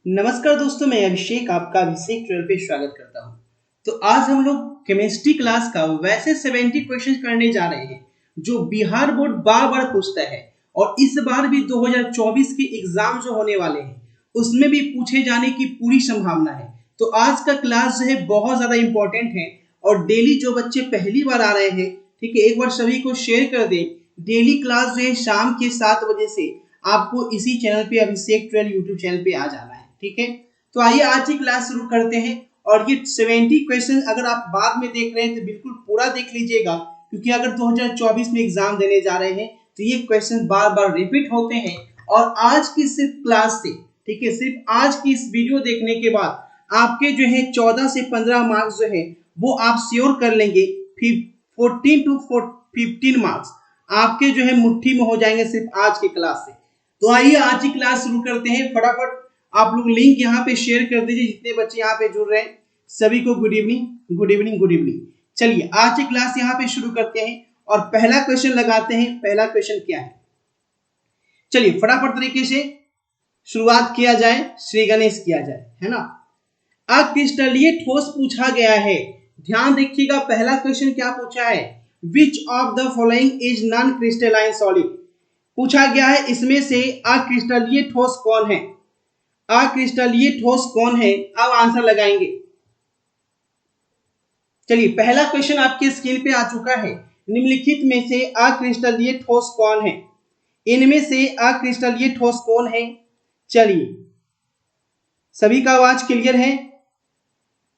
नमस्कार दोस्तों, मैं अभिषेक आपका अभिषेक 12 पे स्वागत करता हूं। तो आज हम लोग केमिस्ट्री क्लास का वैसे 70 क्वेश्चन करने जा रहे हैं जो बिहार बोर्ड बार बार पूछता है और इस बार भी 2024 के एग्जाम जो होने वाले हैं उसमें भी पूछे जाने की पूरी संभावना है। तो आज का क्लास जो है बहुत ज्यादा इंपॉर्टेंट है और डेली जो बच्चे पहली बार आ रहे हैं, ठीक है, एक बार सभी को शेयर कर दें। डेली क्लास जो है शाम के 7 बजे से आपको इसी चैनल पे अभिषेक 12 यूट्यूब चैनल पे आ जाना है, ठीक है। तो आइए आज की क्लास शुरू करते हैं और ये 70 क्वेश्चन अगर आप बाद में देख रहे हैं तो बिल्कुल पूरा देख लीजिएगा, क्योंकि अगर 2024 में एग्जाम देने जा रहे हैं तो ये क्वेश्चन बार बार रिपीट होते हैं। और आज की सिर्फ क्लास से, ठीक है, सिर्फ आज की इस वीडियो देखने के बाद आपके जो है 14 से 15 मार्क्स जो है वो आप श्योर कर लेंगे। 14 टू 15 मार्क्स आपके जो है मुट्ठी में हो जाएंगे सिर्फ आज की क्लास से। तो आइए आज की क्लास शुरू करते हैं। फटाफट आप लोग लिंक यहाँ पे शेयर कर दीजिए, जितने बच्चे यहाँ पे जुड़ रहे हैं सभी को good evening good evening good evening. चलिए आज की क्लास यहाँ पे शुरू करते हैं और पहला क्वेश्चन लगाते हैं। पहला क्वेश्चन क्या है, चलिए फटाफट तरीके से शुरुआत किया जाए, श्री गणेश किया जाए, है ना। अक्रिस्टलीय ठोस पूछा गया है, ध्यान देखिएगा। पहला क्वेश्चन क्या पूछा है, which of the following is non crystalline solid पूछा गया है। इसमें से अक्रिस्टलीय ठोस कौन है, अक्रिस्टलीय ठोस कौन है। अब आंसर लगाएंगे। चलिए पहला क्वेश्चन आपके स्क्रीन पे आ चुका है। निम्नलिखित में से अक्रिस्टलीय ठोस कौन है, इनमें से अक्रिस्टलीय ठोस कौन है। चलिए सभी का आवाज क्लियर है,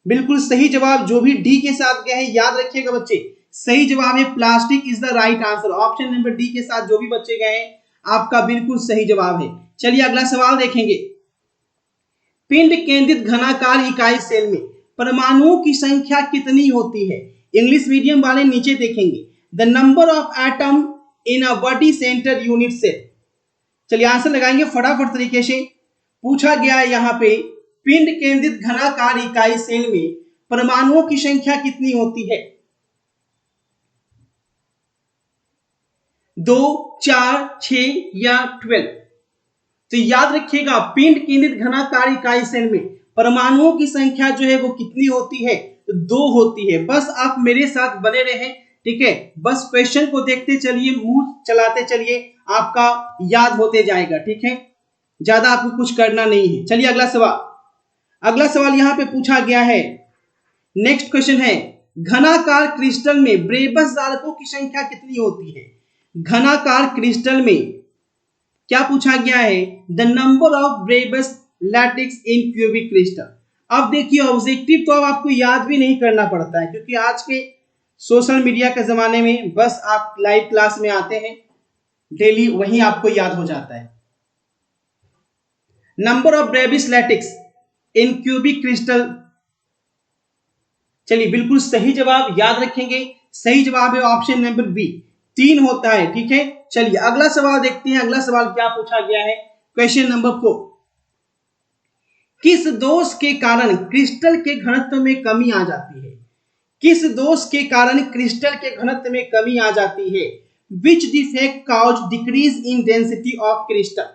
बिल्कुल सही जवाब जो भी डी के साथ गए हैं याद रखिएगा बच्चे, सही जवाब है plastic is the right answer. Option number D के साथ जो भी बच्चे गए हैं आपका बिल्कुल सही जवाब है। चलिए अगला सवाल देखेंगे। पिंड केंद्रित घनाकार इकाई सेल में परमाणुओं की संख्या कितनी होती है। इंग्लिश मीडियम वाले नीचे देखेंगे, the number of atom in a body centre unit cell. चलिए आंसर लगाएंगे फटाफट तरीके से। पूछा गया है यहाँ पे पिंड केंद्रित घनाकार इकाई सेल में परमाणुओं की संख्या कितनी होती है। 2, 4, 6 या 12। तो याद रखिएगा पिंड केंद्रित घनाकार इकाई सेल में परमाणुओं की संख्या जो है वो कितनी होती है, तो 2 होती है। बस आप मेरे साथ बने रहें, ठीक है, बस क्वेश्चन को देखते चलिए, मुंह चलाते चलिए, आपका याद होते जाएगा, ठीक है, ज्यादा आपको कुछ करना नहीं है। चलिए अगला सवाल, अगला सवाल यहाँ पे पूछा गया है। नेक्स्ट क्वेश्चन है, घनाकार क्रिस्टल में ब्रेबस जालकों की संख्या कितनी होती है। घनाकार क्रिस्टल में क्या पूछा गया है, the number of Bravais lattices in cubic crystal. अब देखिए ऑब्जेक्टिव तो अब आपको याद भी नहीं करना पड़ता है, क्योंकि आज के सोशल मीडिया के जमाने में बस आप लाइव क्लास में आते हैं, डेली वहीं आपको याद हो जाता है। Number of Bravais lattices in cubic crystal. चलिए बिल्कुल सही जवाब याद रखेंगे, सही जवाब है ऑप्शन नंबर बी, 3 होता है, ठीक है। चलिए अगला सवाल देखते हैं। अगला सवाल क्या पूछा गया है, क्वेश्चन नंबर 4, किस दोष के कारण क्रिस्टल के घनत्व में कमी आ जाती है। किस दोष के कारण क्रिस्टल के घनत्व में कमी आ जाती है। Which defect cause decrease in density of crystal.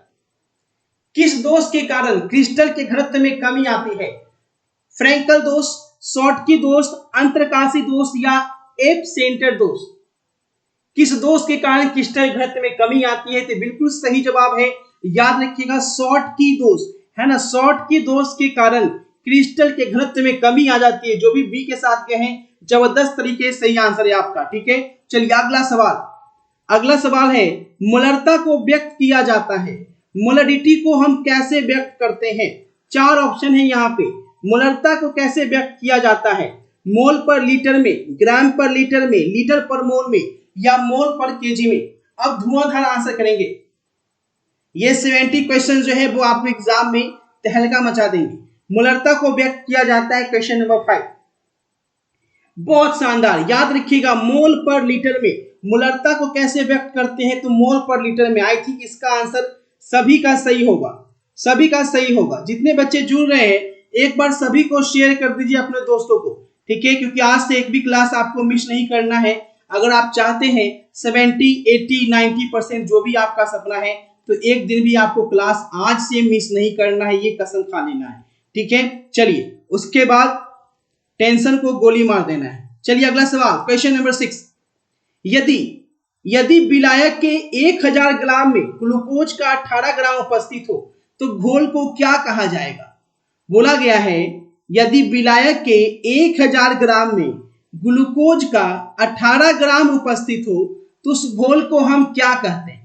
किस दोष के कारण क्रिस्टल के घनत्व में कमी आती है। फ्रैंकल दोष, शॉर्टकी दोष, अंतरकाशी दोष या एप सेंटर दोष। किस दोष के कारण क्रिस्टल घनत्व में कमी आती है, तो बिल्कुल सही जवाब है, याद रखिएगा, शॉर्टकी दोष, है ना। शॉर्टकी दोष के कारण क्रिस्टल के घनत्व में कमी आ जाती है। जो भी बी के साथ गए हैं जबरदस्त तरीके से सही आंसर है आपका, ठीक है। चलिए अगला सवाल, अगला सवाल है, मोलरता को व्यक्त किया जाता है, मोलरिटी को हम कैसे व्यक्त करते हैं। 4 ऑप्शन है यहाँ पे। मोलरता को कैसे व्यक्त किया जाता है, मोल पर लीटर में, ग्राम पर लीटर में, लीटर पर मोल में या मोल पर केजी में। अब धुआंधार आंसर करेंगे। ये 70 क्वेश्चन जो है वो आपको एग्जाम में तहलका मचा देंगे। मोलरता को व्यक्त किया जाता है, क्वेश्चन नंबर 5, बहुत शानदार, याद रखिएगा, मोल पर लीटर में। मोलरता को कैसे व्यक्त करते हैं, तो मोल पर लीटर में। आई थिंक इसका आंसर सभी का सही होगा, सभी का सही होगा। जितने बच्चे जुड़ रहे हैं एक बार सभी को शेयर कर दीजिए अपने दोस्तों को, ठीक है, क्योंकि आज से एक भी क्लास आपको मिस नहीं करना है। अगर आप चाहते हैं 70, 80, 90% जो भी आपका सपना है तो एक दिन भी आपको क्लास आज से मिस नहीं करना है, ये कसम खा लेना है। ठीक है, चलिए उसके बाद टेंशन को गोली मार देना है। चलिए अगला सवाल, क्वेश्चन नंबर 6। यदि यदि विलायक के 1000 ग्राम में ग्लूकोज का 18 ग्राम उपस्थित हो तो घोल को क्या कहा जाएगा? बोला गया है यदि विलायक के 1000 ग्राम में ग्लूकोज का 18 ग्राम उपस्थित हो तो उस घोल को हम क्या कहते हैं?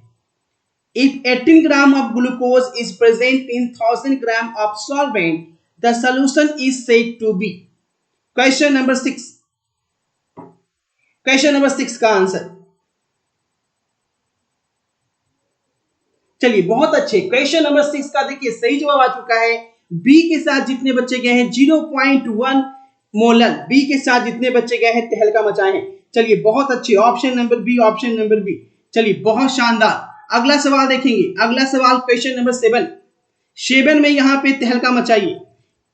If 18 gram of glucose is present in 1000 gram of solvent, the solution is said to be. Question number 6. Question number 6 का आंसर। चलिए बहुत अच्छे, क्वेश्चन नंबर 6 का देखिए सही जवाब आ चुका है। बी के साथ जितने बच्चे गए हैं 0.1 मोलर, बी के साथ जितने बच्चे गए हैं तहलका मचाए हैं। चलिए बहुत अच्छे, option number B, option number B. चलिए बहुत शानदार। अगला सवाल देखेंगे, अगला सवाल क्वेश्चन नंबर 7 में यहाँ पे तहलका मचाइए।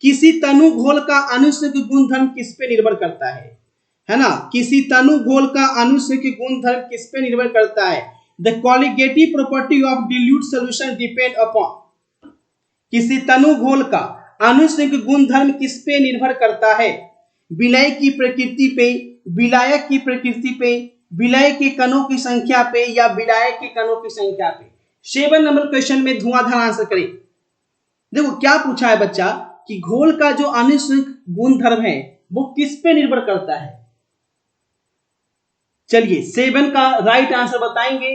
किसी तनु घोल का अनुष्यक गुणधर्म किस पे निर्भर करता है ना? किसी तनु घोल का अनुष्यक गुणधर्म किस पे निर्भर करता है? The colligative property of dilute solution depend upon। किसी तनु घोल का अनुष्यक गुणधर्म किस पे निर्भर करता है? विलय की प्रकृति पे, विलायक की प्रकृति पे, विलय के कणों की संख्या पे या विलायक के कणों की संख्या पे। 7 नंबर क्वेश्चन में धुआंधार आंसर करें। देखो क्या पूछा है बच्चा कि घोल का जो अनुष्यक गुणधर्म है वो किस पे निर्भर करता है। चलिए 7 का राइट आंसर बताएंगे।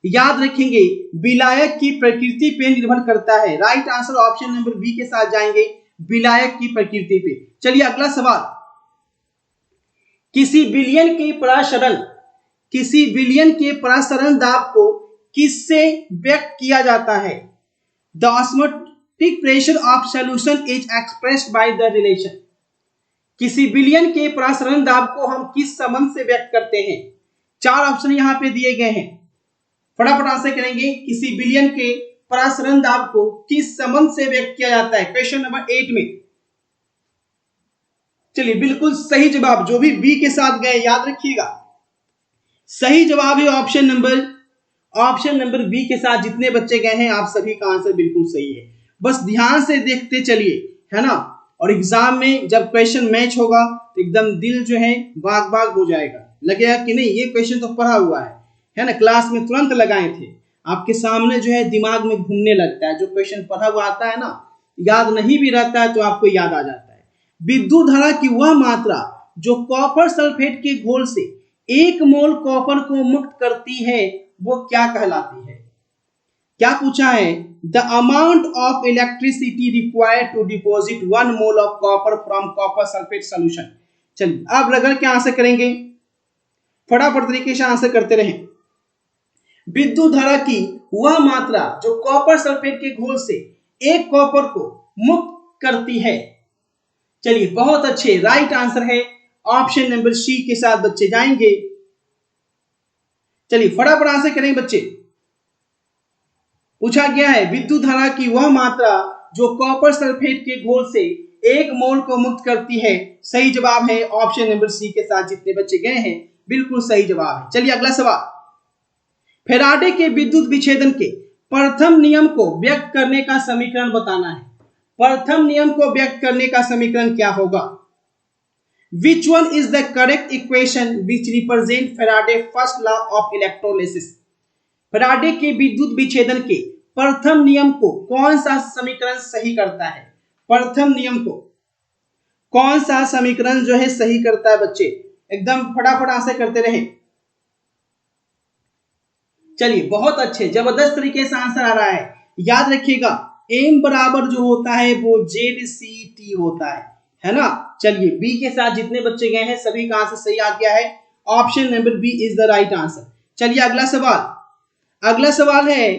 याद रखेंगे विलायक की प्रकृति पे निर्भर करता है। Right answer option number B के साथ जाएंगे, विलायक की प्रकृति पे। चलिए अगला सवाल, किसी विलयन के परासरण दाब को किससे व्यक्त किया जाता है? The osmotic pressure of solution is expressed by the relation. किसी विलयन के परासरण दाब को हम किस संबंध से व्यक्त करते हैं? 4 ऑप्शन यहां पे दिए गए हैं, फटाफट आंसर करेंगे। किसी विलयन के परासरण दाब को किस संबंध से व्यक्त किया जाता है? क्वेश्चन नंबर 8 में। चलिए बिल्कुल सही जवाब, जो भी बी के साथ गए याद रखिएगा सही जवाब है ऑप्शन नंबर बी के साथ जितने बच्चे गए हैं आप सभी का आंसर बिल्कुल सही है। बस ध्यान से देखते चलिए, है ना? और एग्जाम में जब क्वेश्चन मैच होगा तो एकदम दिल जो है बाग बाग हो जाएगा, लगेगा कि नहीं ये क्वेश्चन तो पढ़ा हुआ है ना? क्लास में तुरंत लगाए थे, आपके सामने जो है दिमाग में घूमने लगता है। जो क्वेश्चन पढ़ा हुआ आता है ना, याद नहीं भी रहता है तो आपको याद आ जाता है। विद्युत धारा की वह मात्रा जो कॉपर सल्फेट के घोल से 1 मोल कॉपर को मुक्त करती है वो क्या कहलाती है? क्या पूछा है? The amount of electricity required to deposit 1 mole of copper from copper sulphate solution. चलिए अब रगड़ के आंसर करेंगे, फटाफट तरीके से आंसर करते रहें। विद्युत धारा की वह मात्रा जो कॉपर सल्फेट के घोल से 1 कॉपर को मुक्त करती है। चलिए बहुत अच्छे, राइट आंसर है ऑप्शन नंबर सी के साथ बच्चे जाएंगे। चलिए फटाफट आंसर करें बच्चे। पूछा गया है विद्युत धारा की वह मात्रा जो कॉपर सल्फेट के घोल से 1 मोल को मुक्त करती है। सही जवाब है ऑप्शन नंबर सी के साथ जितने बच्चे गए हैं बिल्कुल सही जवाब है। चलिए अगला सवाल, फैराडे के विद्युत विच्छेदन के प्रथम नियम को व्यक्त करने का समीकरण बताना है। प्रथम नियम को व्यक्त करने का समीकरण क्या होगा? Which one is the correct equation which represent Faraday first law of electrolysis? Faraday के विद्युत विच्छेदन के प्रथम नियम को कौन सा समीकरण सही करता है? प्रथम नियम को कौन सा समीकरण जो है सही करता है? बच्चे एकदम फटाफट आंसर करते रहे। चलिए बहुत अच्छे, जबरदस्त तरीके से आंसर आ रहा है। याद रखिएगा m बराबर जो होता है वो ZCT होता है ना? चलिए बी के साथ जितने बच्चे गए हैं सभी का आंसर सही आ गया है। Option number B is the right answer. चलिए अगला सवाल है,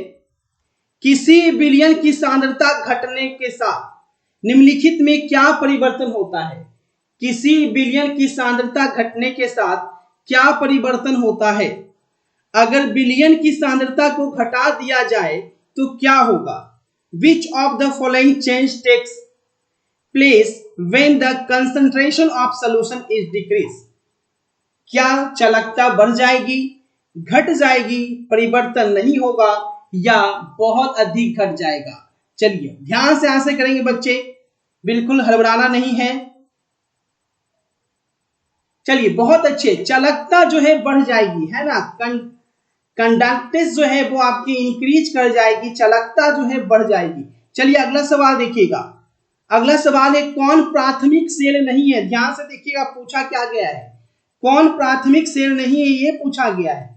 किसी विलयन की सांद्रता घटने के साथ निम्नलिखित में क्या परिवर्तन होता है? किसी विलयन की सांद्रता घटने के साथ क्या परिवर्तन होता है? अगर विलयन की सांद्रता को घटा दिया जाए तो क्या होगा? Which of the following change takes place when the concentration of solution is decreased? क्या चालकता बढ़ जाएगी, घट जाएगी, परिवर्तन नहीं होगा या बहुत अधिक घट जाएगा। चलिए ध्यान से आंसर करेंगे बच्चे, बिल्कुल हड़बड़ाना नहीं है। चलिए बहुत अच्छे, चालकता जो है बढ़ जाएगी, है ना, कंडक्टेंस जो है वो आपकी इंक्रीज कर जाएगी, चालकता जो है बढ़ जाएगी। चलिए अगला सवाल देखिएगा। अगला सवाल है कौन प्राथमिक सेल नहीं है। ध्यान से देखिएगा पूछा क्या गया है, कौन प्राथमिक सेल नहीं है ये पूछा गया है।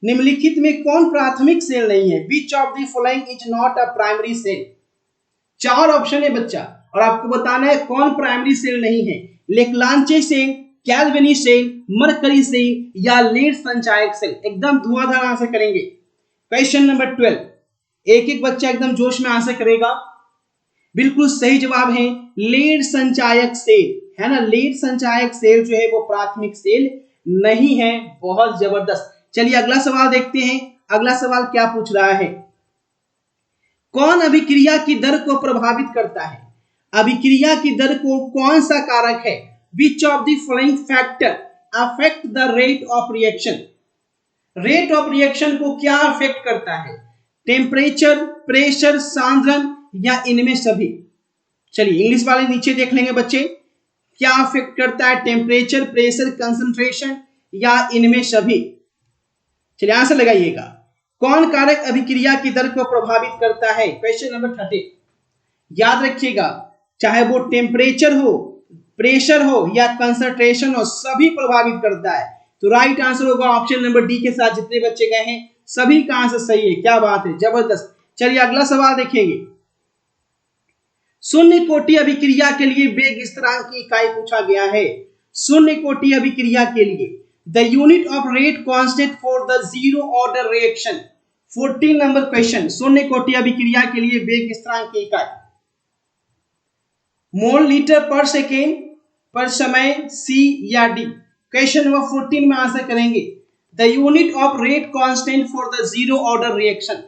निम्नलिखित में कौन प्राथमिक सेल नहीं है? Which of the following is not a primary cell. चार ऑप्शन है बच्चा और आपको बताना है कौन प्राइमरी सेल नहीं है। लेक्लांचे सेल, कैल्विनी सेल, मरकरी सेल या लीड संचायक सेल। एकदम धुआंधार आंसर करेंगे। क्वेश्चन नंबर 12, एक एक बच्चा एकदम जोश में आंसर करेगा। बिल्कुल सही जवाब है लीड संचायक सेल, है ना। लीड संचायक सेल जो है वो प्राथमिक सेल नहीं है। बहुत जबरदस्त। चलिए अगला सवाल देखते हैं। अगला सवाल क्या पूछ रहा है, कौन अभिक्रिया की दर को प्रभावित करता है? अभिक्रिया की दर को कौन सा कारक है? Which of the following factor affect the rate of reaction. Rate of reaction को क्या अफेक्ट करता है? टेम्परेचर, प्रेशर, सांद्रण या इनमें सभी। चलिए इंग्लिश वाले नीचे देख लेंगे बच्चे, क्या अफेक्ट करता है? टेम्परेचर, प्रेशर, कंसंट्रेशन या इनमें सभी। चलिए आंसर लगाइएगा, कौन कारक अभिक्रिया की दर को प्रभावित करता है? Question number 30। याद रखिएगा, चाहे वो टेम्परेचर हो, प्रेशर हो या कंसंट्रेशन हो, सभी प्रभावित करता है। तो राइट आंसर होगा ऑप्शन नंबर डी के साथ जितने बच्चे गए हैं सभी का आंसर सही है। क्या बात है, जबरदस्त। चलिए अगला सवाल देखेंगे। शून्य कोटि अभिक्रिया के लिए वेग स्थिरांक की इकाई पूछा गया है। शून्य कोटि अभिक्रिया के लिए the unit of rate constant for the zero order reaction. 14 number question, शून्य कोटि अभिक्रिया के लिए वेग स्थिरांक की इकाई मोल लीटर पर सेकेंड, पर समय, सी या डी। क्वेश्चन नंबर 14 में आंसर करेंगे the unit of rate constant for the zero order reaction.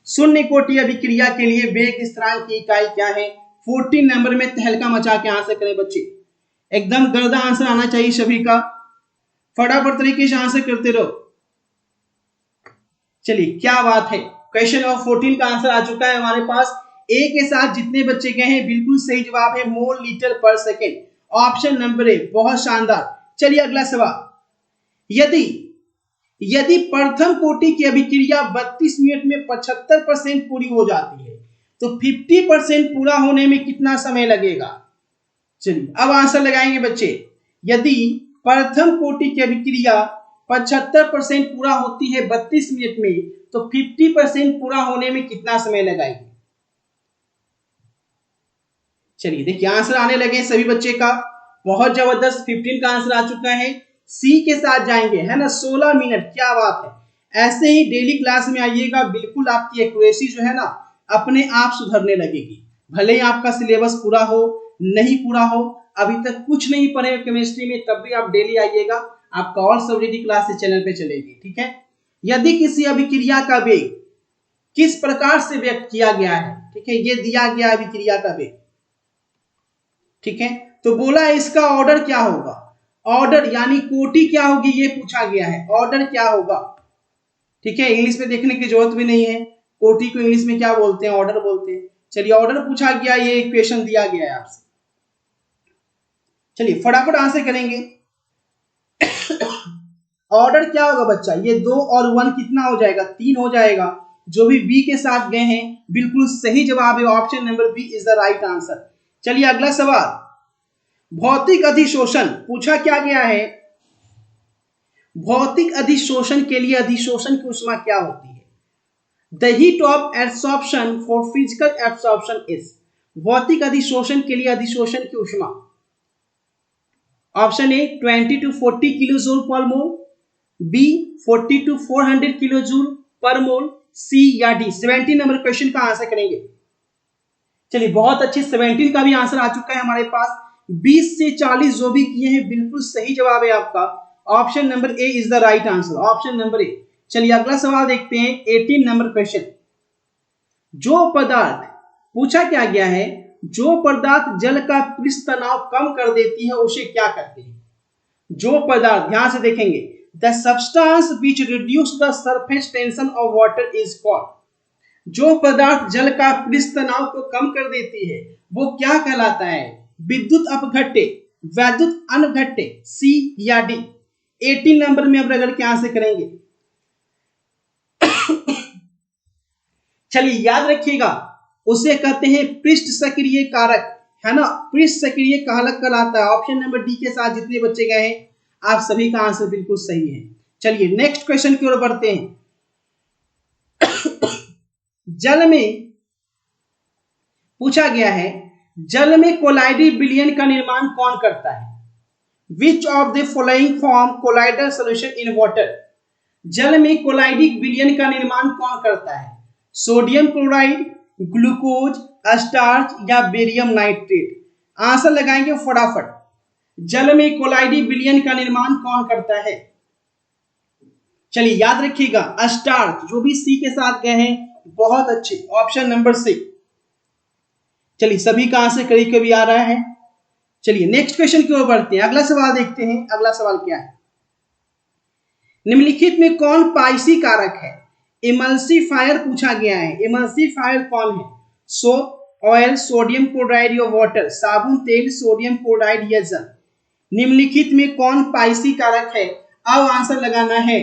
शून्य कोटि अभिक्रिया के लिए वेग स्थिरांक की इकाई क्या है? 14 नंबर में तहलका मचा के आंसर करें बच्चे, एकदम गर्दा आंसर आना चाहिए सभी का, फटाफट तरीके से आंसर करते रहो। चलिए क्या बात है, क्वेश्चन नंबर 14 का आंसर आ चुका है हमारे पास। ए के साथ जितने बच्चे गए हैं बिल्कुल सही जवाब है मोल लीटर पर सेकेंड, ऑप्शन नंबर ए। बहुत शानदार। चलिए अगला सवाल, यदि प्रथम कोटि की अभिक्रिया 32 मिनट में 75% पूरी हो जाती है तो 50% पूरा होने में कितना समय लगेगा? चलिए अब आंसर लगाएंगे बच्चे। यदि प्रथम कोटि की अभिक्रिया 75% पूरा होती है 32 मिनट में तो 50% पूरा होने में कितना समय लगाएगी? चलिए देखिए आंसर आने लगे सभी बच्चे का, बहुत जबरदस्त। 15 का आंसर आ चुका है। सी के साथ जाएंगे, है ना, 16 मिनट। क्या बात है, ऐसे ही डेली क्लास में आइएगा, बिल्कुल आपकी एक्यूरेसी जो है ना अपने आप सुधरने लगेगी। भले ही आपका सिलेबस पूरा हो, नहीं पूरा हो, अभी तक कुछ नहीं पढ़े केमिस्ट्री में, तब भी आप डेली आइएगा, आपका और सब्जेक्ट क्लास इस चैनल पे चलेगी, ठीक है। यदि किसी अभिक्रिया का वेग किस प्रकार से व्यक्त किया गया है, ठीक है, ये दिया गया अभिक्रिया का वेग, ठीक है, तो बोला इसका ऑर्डर क्या होगा? ऑर्डर यानी कोटि क्या होगी ये पूछा गया है, ऑर्डर क्या होगा, ठीक है। इंग्लिश में देखने की जरूरत भी नहीं है, कोटि को इंग्लिश में क्या बोलते हैं? ऑर्डर बोलते हैं। चलिए ऑर्डर पूछा गया, ये इक्वेशन दिया गया है आपसे। चलिए फटाफट आंसर करेंगे। ऑर्डर क्या होगा बच्चा? ये 2 और 1 कितना हो जाएगा? 3 हो जाएगा। जो भी बी के साथ गए हैं बिल्कुल सही जवाब है, option number B is the right answer. चलिए अगला सवाल, भौतिक अधिशोषण पूछा क्या गया है? भौतिक अधिशोषण के लिए अधिशोषण की ऊष्मा क्या होती है? The heat of absorption for physical absorption is. भौतिक अधिशोषण के लिए अधिशोषण की ऊष्मा, option A 20 to 40 kilo joule per mole, B 40 to 400 kilo joule per mole, C या डी। 17 नंबर क्वेश्चन का आंसर करेंगे। चलिए बहुत अच्छे, 17 का भी आंसर आ चुका है हमारे पास। 20 से 40 जो भी किए हैं बिल्कुल सही जवाब है आपका, option number A is the right answer, option number A. चलिए अगला सवाल देखते हैं, 18 नंबर क्वेश्चन। जो पदार्थ पूछा क्या गया है, जो पदार्थ जल का पृष्ठ तनाव कम कर देती है उसे क्या कहते हैं? जो पदार्थ, ध्यान से देखेंगे, the substance which reduce the surface tension of water is called. जो पदार्थ जल का पृष्ठ तनाव को कम कर देती है वो क्या कहलाता है? विद्युत अपघट्य, वैद्युत अनघट्य, सी या डी? 18 नंबर में अब रगड़ के आंसर करेंगे। चलिए याद रखिएगा, उसे कहते हैं पृष्ठ सक्रिय कारक, है ना, पृष्ठ सक्रिय कारक कहलाता है। ऑप्शन नंबर डी के साथ जितने बच्चे गए हैं आप सभी का आंसर बिल्कुल सही है। चलिए नेक्स्ट क्वेश्चन की ओर बढ़ते हैं। जल में पूछा गया है, जल में कोलाइडी विलयन का निर्माण कौन करता है? Which of the following form colloidal solution in water? जल में कोलाइडिक विलयन का निर्माण कौन करता है? सोडियम क्लोराइड, ग्लूकोज, स्टार्च या बेरियम नाइट्रेट? आंसर लगाएंगे फटाफट। जल में कोलाइडी विलयन का निर्माण कौन करता है? चलिए याद रखिएगा, स्टार्च। जो भी सी के साथ गए हैं बहुत अच्छे, ऑप्शन नंबर सी। चलिए सभी का आंसर करीब कभी आ रहा है। चलिए नेक्स्ट क्वेश्चन की ओर बढ़ते हैं। अगला सवाल देखते हैं। अगला सवाल क्या है? निम्नलिखित में कौन पाइसी कारक है? इमल्सिफायर पूछा गया है। इमल्सिफायर कौन है? सोप, ऑयल, सोडियम क्लोराइड या वाटर? साबुन, तेल, सोडियम क्लोराइड या जल? निम्नलिखित में कौन पाइसी कारक है? अब आंसर लगाना है।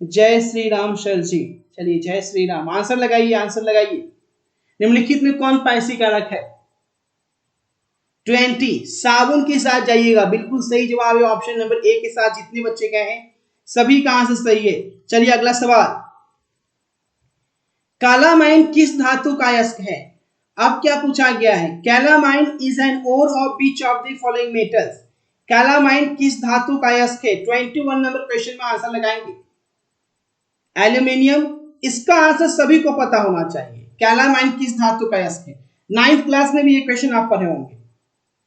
जय श्री राम सर जी। चलिए जय श्री राम, आंसर लगाइए, आंसर लगाइए। निम्नलिखित में कौन पाइसी कारक है? 20 साबुन के साथ जाइएगा, बिल्कुल सही जवाब है। ऑप्शन नंबर ए के साथ जितने बच्चे गए हैं सभी का आंसर सही है। चलिए अगला सवाल, कैलामाइन किस धातु का अयस्क है? अब क्या पूछा गया है? Calamine is an ore of which of the following metals? Calamine किस धातु का अयस्क है? 21 नंबर क्वेश्चन में आंसर लगाएंगे। एल्यूमिनियम, इसका आंसर सभी को पता होना चाहिए। कैलामाइन किस धातु का अयस्क है? 9th क्लास में भी ये क्वेश्चन आप पढ़े होंगे,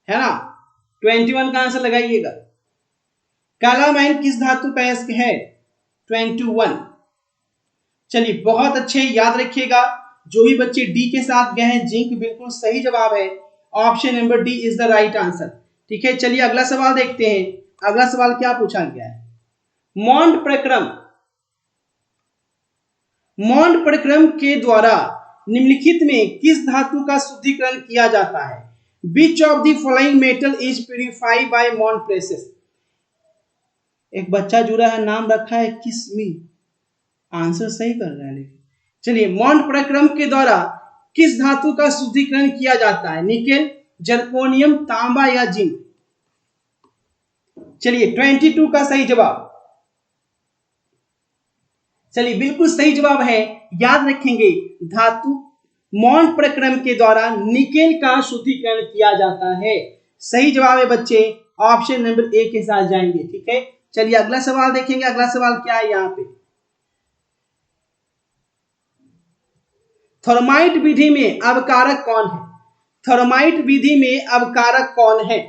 है ना। 21 का आंसर लगाइएगा। कैलामाइन किस धातु का अयस्क है? 21। चलिए बहुत अच्छे, याद रखिएगा। जो भी बच्चे डी के साथ गए हैं, जिंक बिल्कुल सही जवाब है। Option number D is the right answer. ठीक है, चलिए अगला सवाल देखते हैं। अगला सवाल क्या पूछा गया है? मॉन्ड प्रक्रम, मॉन्ड प्रक्रम के द्वारा निम्नलिखित में किस धातु का शुद्धिकरण किया जाता है? Which of the following metal is purified by Mond process? एक बच्चा जुड़ा है, नाम रखा है किस्मी, आंसर सही कर रहा है लेकिन। चलिए, मॉन्ड प्रक्रम के द्वारा किस धातु का शुद्धिकरण किया जाता है? निकेल, जर्कोनियम, तांबा या जिंक? चलिए 22 का सही जवाब। चलिए बिल्कुल सही जवाब है, याद रखेंगे। धातु मॉन्ड प्रक्रम के द्वारा निकेल का शुद्धिकरण किया जाता है। सही जवाब है बच्चे, ऑप्शन नंबर ए के साथ जाएंगे। ठीक है, चलिए अगला सवाल देखेंगे। अगला सवाल क्या है यहाँ पे? थर्माइट विधि में अवकारक कौन है? थर्माइट विधि में अवकारक कौन है?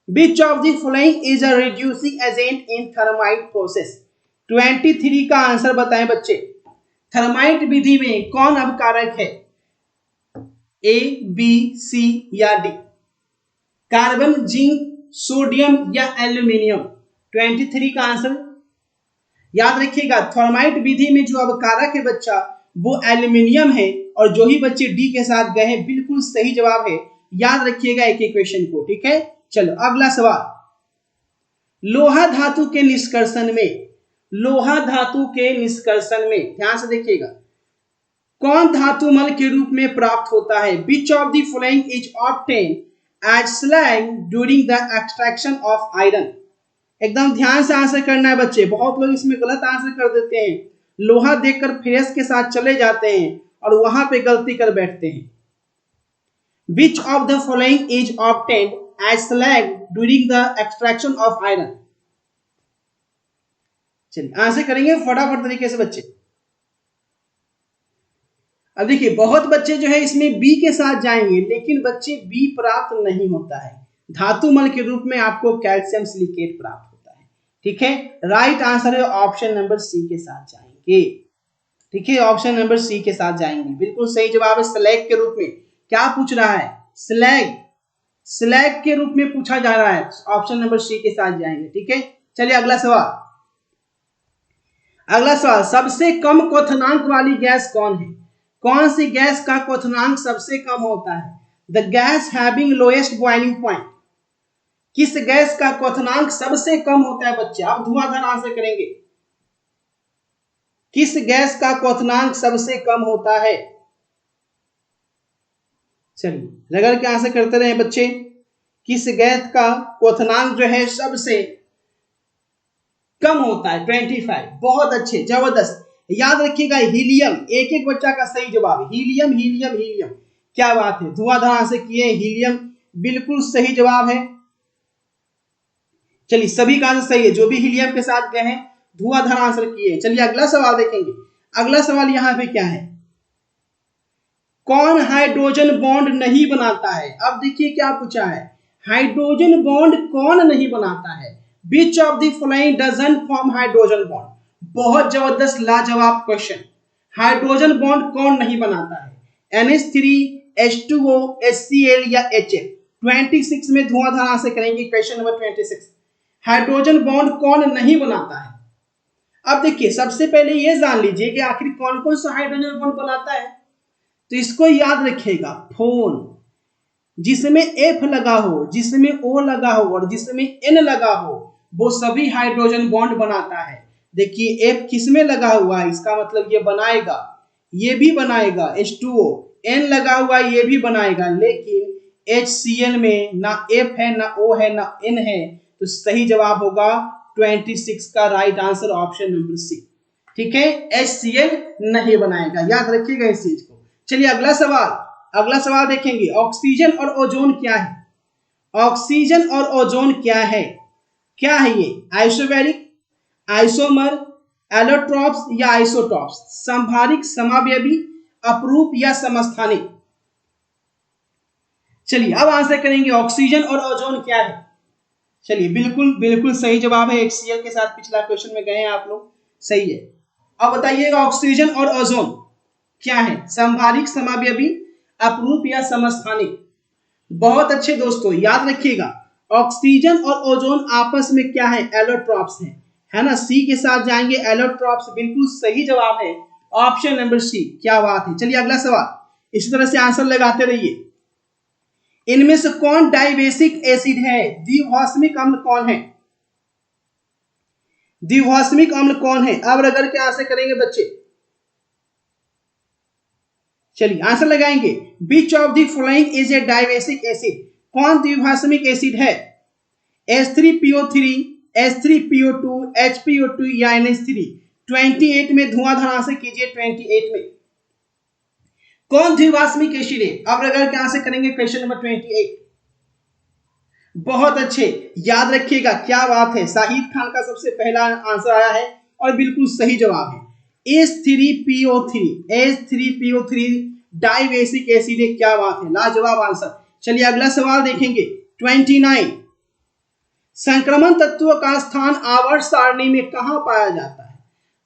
Which of the following is a reducing agent in thermite process? 23 का आंसर बताएं बच्चे। थर्माइट विधि में कौन अवकारक है? ए, बी, सी या डी? कार्बन, जिंक, सोडियम या एल्यूमिनियम? 23 का आंसर याद रखिएगा। थर्माइट विधि में जो अवकारक है बच्चा वो एल्यूमिनियम है। और जो ही बच्चे डी के साथ गए हैं बिल्कुल सही जवाब है। याद रखिएगा एक एक क्वेश्चन को। ठीक है, चलो अगला सवाल। लोहा धातु के निष्कर्षण में, लोहा धातु के निष्कर्षण में ध्यान से देखिएगा, कौन धातु मल के रूप में प्राप्त होता है? Which of the following is obtained as slag during the extraction of iron? एकदम ध्यान से आंसर करना है बच्चे। बहुत लोग इसमें गलत आंसर कर देते हैं, लोहा देखकर फ्रेश के साथ चले जाते हैं और वहां पे गलती कर बैठते हैं। Which of the following is obtained as slag during the extraction of iron? चलिए आंसर करेंगे फटाफट तरीके से बच्चे। अब देखिए बहुत बच्चे जो है इसमें बी के साथ जाएंगे, लेकिन बच्चे बी प्राप्त नहीं होता है। धातु मल के रूप में आपको कैल्शियम सिलिकेट प्राप्त होता है। ठीक है, राइट आंसर है ऑप्शन नंबर सी के साथ जाएंगे। ठीक है, ऑप्शन नंबर सी के साथ जाएंगे, बिल्कुल सही जवाब है। स्लैग के रूप में क्या पूछ रहा है? स्लैग, स्लैग के रूप में पूछा जा रहा है। ऑप्शन नंबर सी के साथ जाएंगे। ठीक है, चलिए अगला सवाल। अगला सवाल, सबसे कम क्वथनांक वाली गैस कौन है? कौन सी गैस का क्वथनांक सबसे कम होता है? The gas having lowest boiling point. किस गैस का क्वथनांक सबसे कम होता है बच्चे? आप धुआंधार आंसर करेंगे। किस गैस का क्वथनांक सबसे कम होता है? चलिए रगड़ के आंसर करते रहे बच्चे। किस गैस का क्वथनांक जो है सबसे कम होता है? 25। बहुत अच्छे, जबरदस्त। याद रखिएगा हीलियम, एक एक बच्चा का सही जवाब हीलियम हीलियम हीलियम। क्या बात है, धुआंधार आंसर किए, हीलियम बिल्कुल सही जवाब है। चलिए सभी का आंसर सही है, जो भी हीलियम के साथ गए हैं धुआंधार आंसर किए। चलिए अगला सवाल देखेंगे। अगला सवाल यहाँ पे क्या है, कौन हाइड्रोजन बॉन्ड नहीं बनाता है? अब देखिए क्या पूछा है, हाइड्रोजन बॉन्ड कौन नहीं बनाता है? Which of the following doesn't form hydrogen bond? बहुत जबरदस्त लाजवाब क्वेश्चन। हाइड्रोजन बॉन्ड कौन नहीं बनाता है? NH3, H2O, HCl या HF? 26 में धुआंधार आंसर करेंगे। क्वेश्चन नंबर 26, हाइड्रोजन बॉन्ड कौन नहीं बनाता है? अब देखिए सबसे पहले ये जान लीजिए कि आखिर कौन कौन सा हाइड्रोजन बॉन्ड बनाता है। तो इसको याद रखिएगा, फोन जिसमें F लगा हो, जिसमें O लगा हो और जिसमें N लगा हो, वो सभी हाइड्रोजन बॉन्ड बनाता है। देखिए F किसमें लगा हुआ है, इसका मतलब ये बनाएगा, ये भी बनाएगा H2O, N लगा हुआ है ये भी बनाएगा, लेकिन HCl में ना F है ना O है ना N है, तो सही जवाब होगा 26 का right answer option number C. ठीक है, HCl नहीं बनाएगा, याद रखिएगा इस चीज को। चलिए अगला सवाल, अगला सवाल देखेंगे, ऑक्सीजन और ओजोन क्या है? ऑक्सीजन और ओजोन क्या है? क्या है ये? आइसोबैरिक, आइसोमर, एलोट्रॉप्स या आइसोटॉप्स? संभारिक, समावयवी, अपरूप या समस्थानिक? चलिए अब आंसर करेंगे, ऑक्सीजन और ओजोन क्या है? चलिए बिल्कुल बिल्कुल सही जवाब है, HCl के साथ पिछला क्वेश्चन में गए हैं आप लोग, सही है। अब बताइएगा ऑक्सीजन और ओजोन क्या है? संभारिक, समावयवी, अपरूप या समस्थानिक? बहुत अच्छे दोस्तों, याद रखिएगा ऑक्सीजन और ओजोन आपस में क्या है? एलोट्रॉप्स है ना? सी के साथ जाएंगे, एलोट्रॉप्स बिल्कुल सही जवाब है, ऑप्शन नंबर सी। क्या बात है। चलिए अगला सवाल, इसी तरह से आंसर लगाते रहिए। इनमें से कौन डाइबेसिक एसिड है? द्विभाषमिक अम्ल कौन है? द्विभाषमिक अम्ल कौन है? अब रगड़ के आंसर करेंगे बच्चे। चलिए आंसर लगाएंगे, विच of the following is a dibasic acid? कौन द्विभाषमिक एसिड है? H3PO3, H3PO2, HPO2 या NH3? 28 में धुआंधार आंसर कीजिए, 28 में कौन द्विभाषमिक एसिड है? अब रगड़ के आंसर करेंगे क्वेश्चन नंबर 28। बहुत अच्छे, याद रखिएगा, क्या बात है, शाहिद खान का सबसे पहला आंसर आया है और बिल्कुल सही जवाब है H3PO3, H3PO3 डाइबेसिक एसिड है। क्या बात है, लाजवाब आंसर। चलिए अगला सवाल देखेंगे, 29, संक्रमण तत्वों का स्थान आवर्त सारणी में कहां पाया जाता है?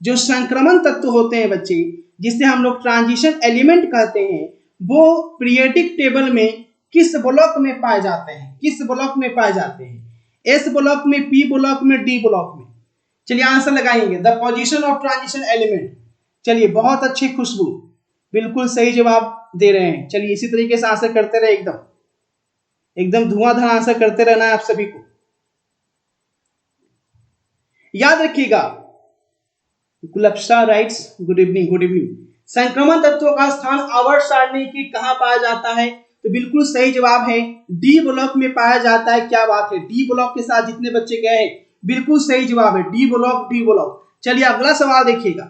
जो संक्रमण तत्व होते हैं बच्चे, जिसे हम लोग ट्रांजिशन एलिमेंट कहते हैं, वो पीरियोडिक टेबल में किस ब्लॉक में पाए जाते हैं? किस ब्लॉक में पाए जाते हैं? S ब्लॉक में, P ब्लॉक में, D ब्लॉक में? चलिए आंसर लगाएंगे, the position of transition element. चलिए बहुत अच्छी, खुशबू बिल्कुल सही जवाब दे रहे हैं। चलिए इसी तरीके से आंसर करते रहे, एकदम एकदम धुआंधार आंसर करते रहना है आप सभी को। याद रखिएगा, Gulfsha rights, good evening, good evening. संक्रमण तत्वों का स्थान आवर्त सारणी की कहां पाया जाता है? तो बिल्कुल सही जवाब है, डी ब्लॉक में पाया जाता है। क्या बात है, डी ब्लॉक के साथ जितने बच्चे गए हैं बिल्कुल सही जवाब है, डी ब्लॉक, डी ब्लॉक। चलिए अगला सवाल देखिएगा,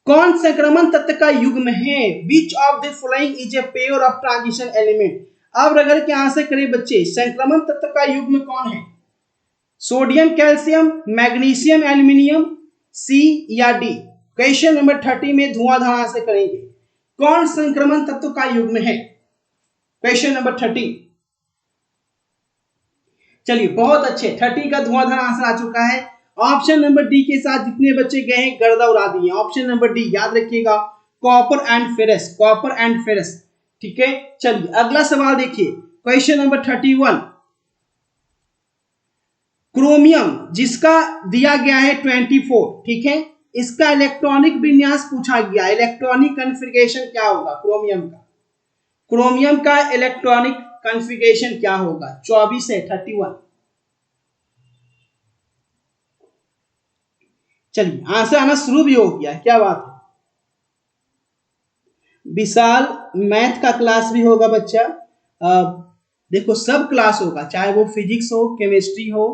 कौन संक्रमण तत्व का युग्म है? Which of the following is a pair of transition element? अब अगर के आंसर करें बच्चे, संक्रमण तत्व का युग्म कौन है? सोडियम कैल्शियम, मैग्नीशियम एल्यूमिनियम, सी या डी? क्वेश्चन नंबर 30 में धुआंधार आंसर करेंगे, कौन संक्रमण तत्व का युग्म है? Question number 30। चलिए बहुत अच्छे, 30 का धुआंधार आंसर आ चुका है। ऑप्शन नंबर डी के साथ जितने बच्चे गए हैं गर्दा उड़ा दिए। ऑप्शन नंबर डी, याद रखिएगा, copper and ferrous, copper and ferrous. ठीक है, चलिए अगला सवाल देखिए, क्वेश्चन नंबर 31, क्रोमियम जिसका दिया गया है 24, ठीक है, इसका इलेक्ट्रॉनिक विन्यास पूछा गया, इलेक्ट्रॉनिक कॉन्फ़िगरेशन क्या होगा क्रोमियम का, क्रोमियम का इलेक्ट्रॉनिक कॉन्फ़िगरेशन क्या होगा, 24 है 31। चलिए आंसर आना शुरू भी हो गया, क्या बात है। विशाल मैथ का क्लास भी होगा बच्चा, देखो सब क्लास होगा, चाहे वो फिजिक्स हो, केमिस्ट्री हो,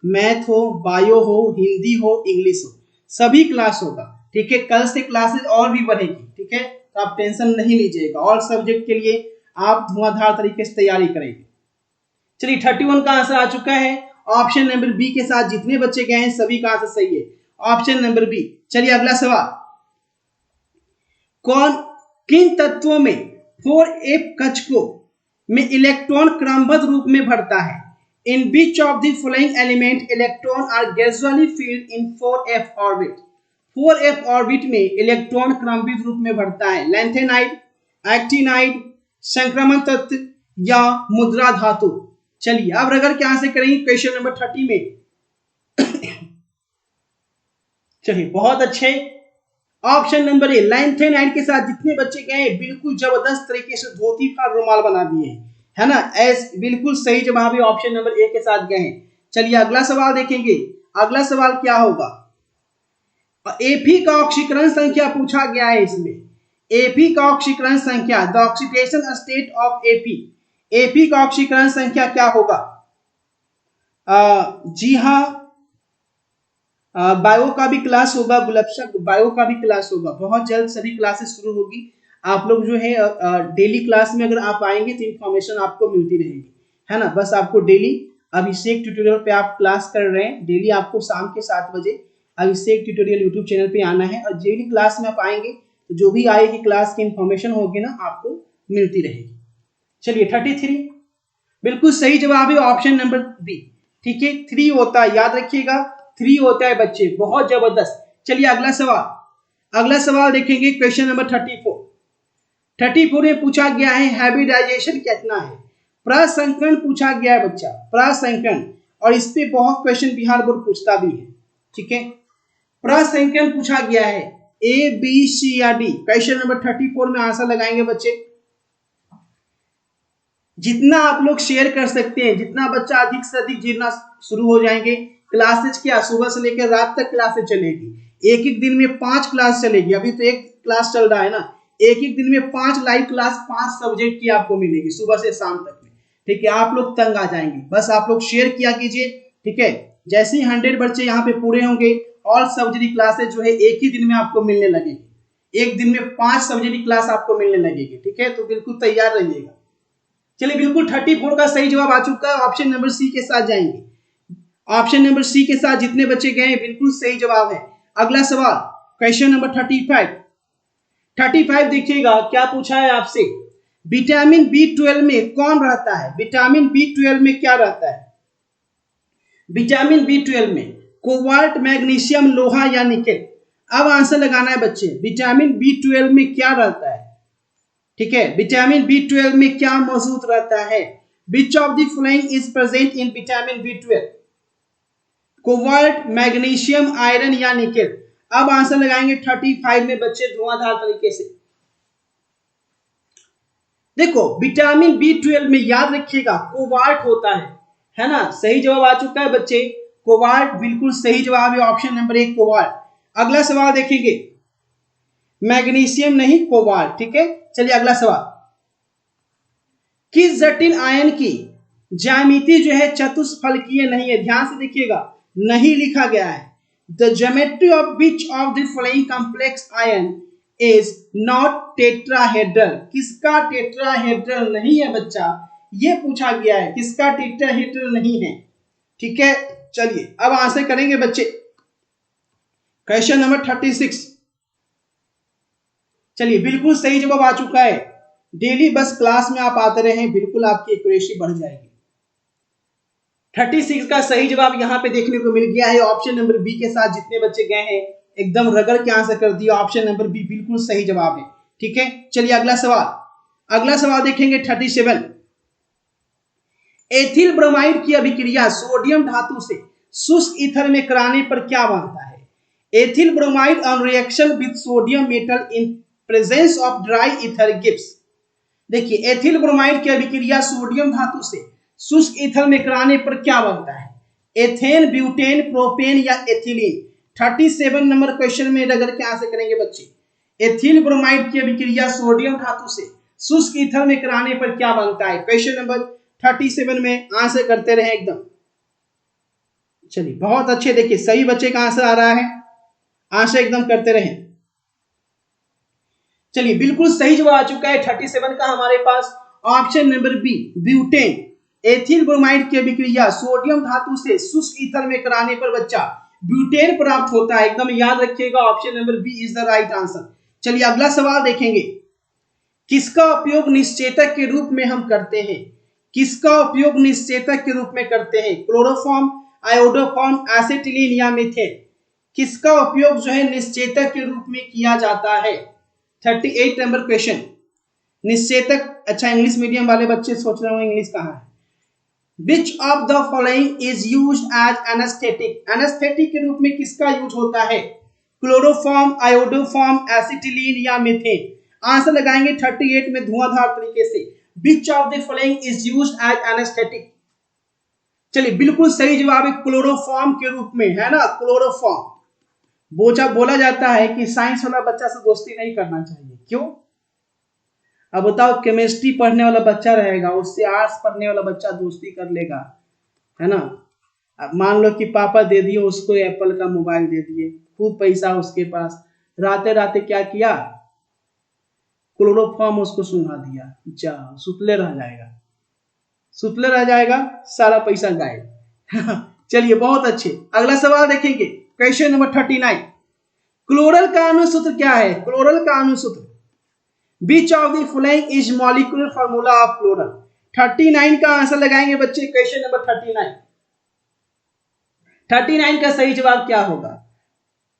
मैथ हो, बायो हो, हिंदी हो, इंग्लिश हो, सभी क्लास होगा, ठीक है। कल से क्लासेस और भी बढ़ेगी, ठीक है, तो आप टेंशन नहीं लीजिएगा, और सब्जेक्ट के लिए आप धुआंधार तरीके से तैयारी करेंगे। चलिए 31 का आंसर आ चुका है, ऑप्शन नंबर बी के साथ जितने बच्चे गए हैं सभी का आंसर सही है, ऑप्शन नंबर बी। चलिए अगला सवाल, कौन किन तत्वों में 4f कक्षकों में इलेक्ट्रॉन क्रमबद्ध रूप में भरता है, in which of the following element electron are gradually filled in 4f orbit, 4f orbit में इलेक्ट्रॉन क्रमबद्ध रूप में भरता है, लैंथेनाइड, एक्टिनाइड, संक्रमण तत्व या मुद्रा धातु। चलिए अब रगड़ के आंसर करेंगे क्वेश्चन नंबर 30 में। चलिए बहुत अच्छे, ऑप्शन नंबर ए लैंथेनाइड के साथ जितने बच्चे गए बिल्कुल जबरदस्त तरीके से धोती का रुमाल बना दिए, है ना, बिल्कुल सही जवाब है, ऑप्शन नंबर ए के साथ गए। चलिए अगला सवाल देखेंगे, अगला सवाल क्या होगा, एपी का ऑक्सीकरण संख्या पूछा गया है इसमें, एपी का ऑक्सीकरण संख्या, the oxidation state of AP, AP का ऑक्सीकरण संख्या क्या होगा। जी हाँ, बायो का भी क्लास होगा, गुलबशक बायो का भी क्लास होगा, बहुत जल्द सभी क्लासेस शुरू होगी। आप लोग जो है डेली क्लास में अगर आप आएंगे तो इन्फॉर्मेशन आपको मिलती रहेगी, है ना। बस आपको डेली अभिषेक ट्यूटोरियल पे आप क्लास कर रहे हैं, डेली आपको शाम के 7 बजे अभिषेक ट्यूटोरियल यूट्यूब चैनल पे आना है, और डेली क्लास में आप आएंगे तो जो भी आएगी क्लास की इन्फॉर्मेशन होगी ना आपको मिलती रहेगी। चलिए 33 बिल्कुल सही जवाब है, ऑप्शन नंबर बी, ठीक है, 3 होता है, याद रखिएगा 3 होता है बच्चे, बहुत जबरदस्त। चलिए अगला सवाल, अगला सवाल देखेंगे क्वेश्चन नंबर 34 में पूछा गया है हाइब्रिडाइजेशन कितना है, प्रसंकरण पूछा गया है बच्चा, प्रसंकरण, और इस पे बहुत क्वेश्चन बिहार बोर्ड पूछता भी है, ठीक है। प्रसंकरण पूछा गया है, ए बी सी या डी, क्वेश्चन नंबर 34 में आंसर लगाएंगे बच्चे। जितना आप लोग शेयर कर सकते हैं, जितना बच्चा अधिक से अधिक जुड़ना शुरू हो जाएंगे, क्लासेज क्या सुबह से लेकर रात तक क्लासेज चलेगी, एक एक दिन में 5 क्लास चलेगी, अभी तो एक क्लास चल रहा है ना, एक एक दिन में 5 लाइव क्लास 5 सब्जेक्ट की आपको मिलेगी सुबह से शाम तक में, ठीक है। आप लोग तंग आ जाएंगे, बस आप लोग शेयर किया कीजिए, ठीक है। जैसे ही 100 बच्चे यहाँ पे पूरे होंगे, ऑल सब्जेक्ट क्लासेज जो है एक ही दिन में आपको मिलने लगेगी, एक दिन में 5 सब्जेक्ट क्लास आपको मिलने लगेगी, ठीक है, तो बिल्कुल तैयार रहिएगा। चलिए बिल्कुल 34 का सही जवाब आ चुका है, ऑप्शन नंबर सी के साथ जाएंगे, ऑप्शन नंबर सी के साथ जितने बच्चे गए बिल्कुल सही जवाब है। अगला सवाल क्वेश्चन नंबर 35 देखिएगा क्या पूछा है आपसे, विटामिन B12 में कौन रहता है, विटामिन B12 में क्या रहता है, विटामिन B12 में कोबाल्ट, मैग्नीशियम, लोहा या निकेल। अब आंसर लगाना है बच्चे, विटामिन B12 में क्या रहता है, ठीक है, विटामिन B12 में क्या मौजूद रहता है, which of the following is present in vitamin B12, cobalt, magnesium, iron या निकेल। अब आंसर लगाएंगे 35 में बच्चे धुआंधार तरीके से। देखो विटामिन B12 में याद रखिएगा कोबाल्ट होता है ना, सही जवाब आ चुका है बच्चे, कोबाल्ट बिल्कुल सही जवाब है, ऑप्शन नंबर 1 कोबाल्ट। अगला सवाल देखेंगे, मैग्नीशियम नहीं कोबाल्ट, ठीक है। चलिए अगला सवाल, किस जटिल आयन की ज्यामिति जो है चतुष्फलकीय नहीं है, ध्यान से देखिएगा, नहीं लिखा गया है, the geometry of which of the following complex ion is not tetrahedral, किसका टेट्राहेड्रल नहीं है बच्चा, ये पूछा गया है, किसका टेट्राहेड्रल नहीं है, ठीक है। चलिए अब आंसर करेंगे बच्चे, क्वेश्चन नंबर 36। चलिए बिल्कुल सही जवाब आ चुका है, डेली बस क्लास में आप आते रहे, बिल्कुल आपकी एक्यूरेसी बढ़ जाएगी। 36 का सही जवाब यहाँ पे देखने को मिल गया है, ऑप्शन नंबर बी के साथ जितने बच्चे गए हैं एकदम रगड़ के आंसर कर दिया, ऑप्शन नंबर बी बिल्कुल सही जवाब है, ठीक है। चलिए अगला सवाल, अगला सवाल देखेंगे 37। एथिल ब्रोमाइड की अभिक्रिया सोडियम धातु से शुष्क ईथर में कराने पर क्या बनता है? Ethyl bromide on reaction with sodium metal in presence of dry ether gives. देखिए एथिल ब्रोमाइड की अभिक्रिया सोडियम धातु से शुष्क ईथर में कराने पर क्या बनता है? एथेन, ब्यूटेन, प्रोपेन या एथिलीन। 37 नंबर क्वेश्चन में अगर क्या से करेंगे बच्चे, एथिल ब्रोमाइड की अभिक्रिया सोडियम धातु से शुष्क ईथर में कराने पर क्या बनता है? क्वेश्चन नंबर 37 में आंसर करते रहे एकदम। चलिए बहुत अच्छे, देखिए सही बच्चे का आंसर आ रहा है, आंसर एकदम करते रहे। चलिए बिल्कुल सही जवाब आ चुका है 37 का हमारे पास, option number B butane. Ethyl bromide की अभिक्रिया सोडियम धातु से शुष्क ईथर में कराने पर बच्चा ब्यूटेन प्राप्त होता है, एकदम याद रखिएगा, option number B is the right answer. चलिए अगला सवाल देखेंगे, किसका उपयोग निश्चेतक के रूप में हम करते हैं? किसका उपयोग निश्चेतक के रूप में करते हैं? क्लोरोफॉर्म, आयोडोफॉर्म, एसिटिलीन या मीथेन? किसका उपयोग जो है निश्चेतक के रूप में किया जाता है? 38 नंबर क्वेश्चन, निश्चेतक। अच्छा इंग्लिश मीडियम वाले बच्चे सोच रहे हो इंग्लिश कहाँ है? Which of the following is used as anesthetic? Anaesthetic के रूप में किसका यूज होता है? क्लोरोफॉर्म, आयोडोफॉर्म, एसिटिलीन या मीथेन? आंसर लगाएंगे 38 में धुआंधार तरीके से। Which of the following is used as anesthetic? चलिए बिल्कुल सही जवाब है क्लोरोफॉर्म के रूप में, है ना, क्लोरोफॉर्म। बोला जाता है कि साइंस वाला बच्चा से दोस्ती नहीं करना चाहिए, क्यों? अब बताओ, केमिस्ट्री पढ़ने वाला बच्चा रहेगा उससे आर्ट्स पढ़ने वाला बच्चा दोस्ती कर लेगा, है ना। अब मान लो कि पापा दे दिए उसको एप्पल का मोबाइल दे दिए, खूब पैसा उसके पास, राते राते क्या किया, क्लोरोफॉर्म उसको सुंघा दिया, जा सुतले रह जाएगा, सुतले रह जाएगा, सारा पैसा गायब। चलिए बहुत अच्छे, अगला सवाल देखेंगे, क्वेश्चन नंबर 39। क्लोरल का अणुसूत्र क्या है? क्लोरल का अणुसूत्र, Which of the following is molecular formula of chloral? 39 का आंसर लगाएंगे बच्चे, क्वेश्चन नंबर 39। 39 का सही जवाब क्या होगा?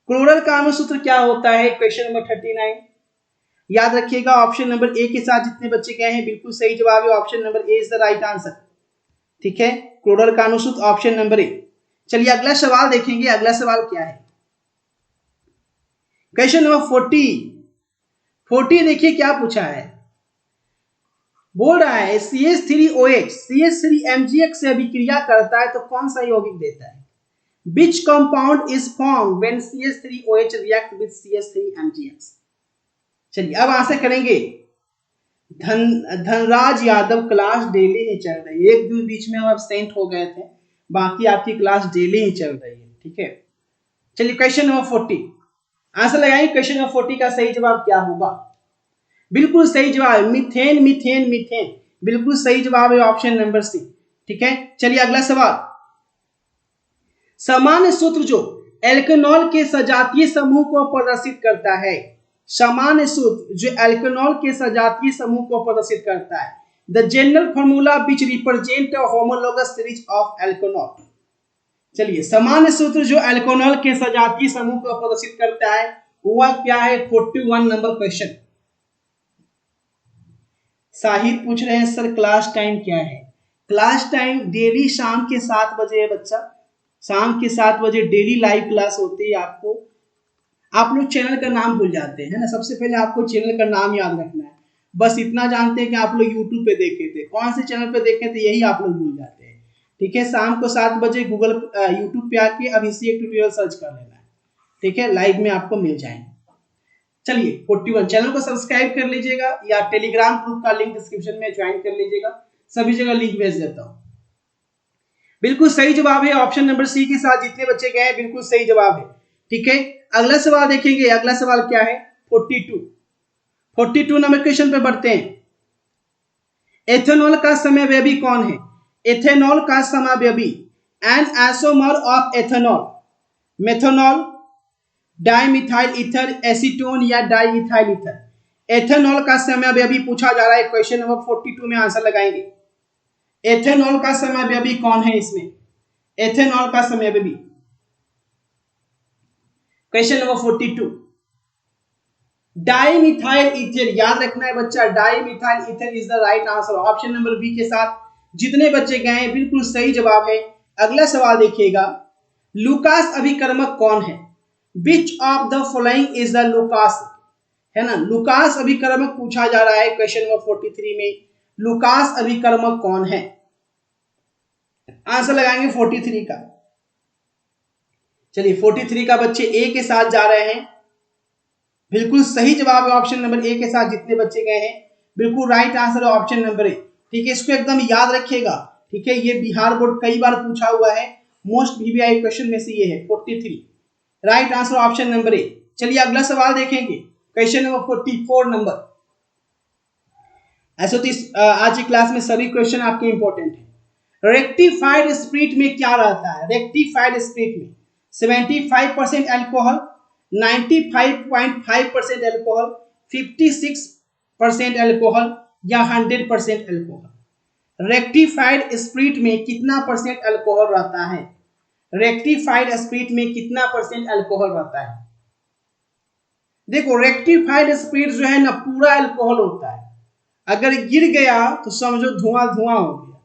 क्लोरल का अणुसूत्र क्या होता है? क्वेश्चन नंबर 39 याद रखिएगा, ऑप्शन नंबर ए के साथ जितने बच्चे गए हैं बिल्कुल सही जवाब है, option number A is the right answer. ठीक है, क्लोरल का अणुसूत्र ऑप्शन नंबर ए। चलिए अगला सवाल देखेंगे, अगला सवाल क्या है? क्वेश्चन नंबर 40 देखिए क्या पूछा है, बोल रहा है CH3OH CH3MgX से अभिक्रिया करता है तो कौन सा यौगिक देता है? Which compound is formed when CH3OH react with CH3MgX? चलिए अब आंसर करेंगे, धनराज यादव क्लास डेली ही चल रही है, एक दिन बीच में हम एब्सेंट हो गए थे, बाकी आपकी क्लास डेली ही चल रही है। ठीक है, चलिए क्वेश्चन नंबर 40 आंसर लगाएंगे, क्वेश्चन नंबर 40 का सही जवाब क्या होगा? बिल्कुल सही जवाब है मीथेन, मीथेन, मीथेन, बिल्कुल सही जवाब है ऑप्शन नंबर सी। ठीक है, चलिए अगला सवाल, सामान्य सूत्र जो एल्केनॉल के सजातीय समूह को प्रदर्शित करता है, सामान्य सूत्र जो एल्केनॉल के सजातीय समूह को प्रदर्शित करता है, the general formula which represent a homologous series of alkanol. चलिए सामान्य सूत्र जो एल्कोनॉल के सजातीय समूह को प्रदर्शित करता है वह क्या है? 41 नंबर क्वेश्चन। साहिद पूछ रहे हैं सर क्लास टाइम क्या है? क्लास टाइम डेली शाम के 7 बजे है बच्चा, शाम के 7 बजे डेली लाइव क्लास होती है। आपको आप लोग चैनल का नाम भूल जाते हैं ना, सबसे पहले आपको चैनल का नाम याद रखना है, बस इतना जानते हैं कि आप लोग यूट्यूब पे देखे थे, कौन से चैनल पे देखे थे यही आप लोग भूल जाते हैं। ठीक है, शाम को 7 बजे गूगल यूट्यूब पे आके अभिषेक ट्यूटोरियल सर्च कर लेना है। ठीक है, लाइव में आपको मिल जाएंगे। चलिए 41 चैनल को सब्सक्राइब कर लीजिएगा या टेलीग्राम ग्रुप का लिंक डिस्क्रिप्शन में ज्वाइन कर लीजिएगा, सभी जगह लिंक भेज देता हूं। बिल्कुल सही जवाब है ऑप्शन नंबर सी के साथ जितने बच्चे गए हैं बिल्कुल सही जवाब है। ठीक है, अगला सवाल देखेंगे, अगला सवाल क्या है? 42 नंबर क्वेश्चन पे बढ़ते हैं। एथेनॉल का समव्ययी कौन है? एथेनॉल का समव्ययी, an isomer of ethanol, methanol, dimethyl ether, acetone या डाइइथाइल ईथर। एथेनॉल का समव्ययी पूछा जा रहा है, क्वेश्चन नंबर 42 में आंसर लगाएंगे। एथेनॉल का समव्ययी कौन है इसमें? एथेनॉल का समव्ययी, क्वेश्चन नंबर 42 डाइमिथाइल ईथर, याद रखना है बच्चा, dimethyl ether is the right answer. Option number B के साथ जितने बच्चे गए हैं बिल्कुल सही जवाब है। अगला सवाल देखिएगा, लूकास अभिकर्मक कौन है? Which of the following is the Lucas, है ना, लूकास अभिकर्मक पूछा जा रहा है क्वेश्चन नंबर 43 में। लूकास अभिकर्मक कौन है? आंसर लगाएंगे 43 का। चलिए 43 का बच्चे ए के साथ जा रहे हैं, बिल्कुल सही जवाब है ऑप्शन नंबर ए के साथ जितने बच्चे गए हैं, बिल्कुल राइट आंसर है ऑप्शन नंबर ए। ठीक है, इसको एकदम याद रखिएगा। ठीक है, ये बिहार बोर्ड कई बार पूछा हुआ है, मोस्ट वीवीआई क्वेश्चन में से ये है 43, right answer option number A. चलिए अगला सवाल देखेंगे, क्वेश्चन नंबर 44 नंबर। ऐसे तो आज की क्लास में सभी क्वेश्चन आपके इंपॉर्टेंट है। रेक्टिफाइड स्पिरिट में क्या रहता है? रेक्टिफाइड स्पिरिट में 75% अल्कोहल, 95.5% अल्कोहल, 56% अल्कोहल या 100% अल्कोहल। रेक्टिफाइड स्पिरिट में कितना परसेंट अल्कोहल रहता है? रेक्टिफाइड स्पिरिट में कितना परसेंट अल्कोहल रहता है? देखो रेक्टिफाइड स्पिरिट जो है ना पूरा अल्कोहल होता है, अगर गिर गया तो समझो धुआं धुआं हो गया।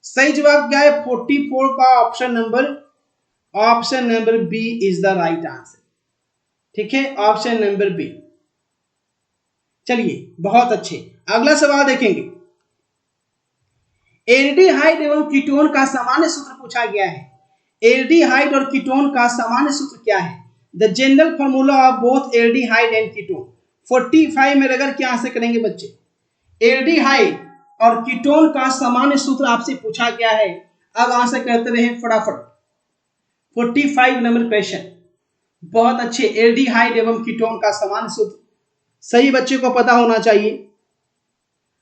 सही जवाब क्या है? 44 का option number B is the right answer. ठीक है, ऑप्शन नंबर बी। चलिए बहुत अच्छे, अगला सवाल देखेंगे। एल्डिहाइड एवं कीटोन का सामान्य सूत्र पूछा गया है। एल्डिहाइड और कीटोन का सामान्य सूत्र क्या है? The general formula of both aldehyde and ketone. 45 में रगड़ के आंसर करेंगे बच्चे। एल्डिहाइड और कीटोन का सामान्य सूत्र आपसे पूछा गया है, अब आंसर करते रहे फटाफट। 45 नंबर क्वेश्चन, बहुत अच्छे। एल्डिहाइड एवं कीटोन का सामान्य सूत्र सही बच्चे को पता होना चाहिए,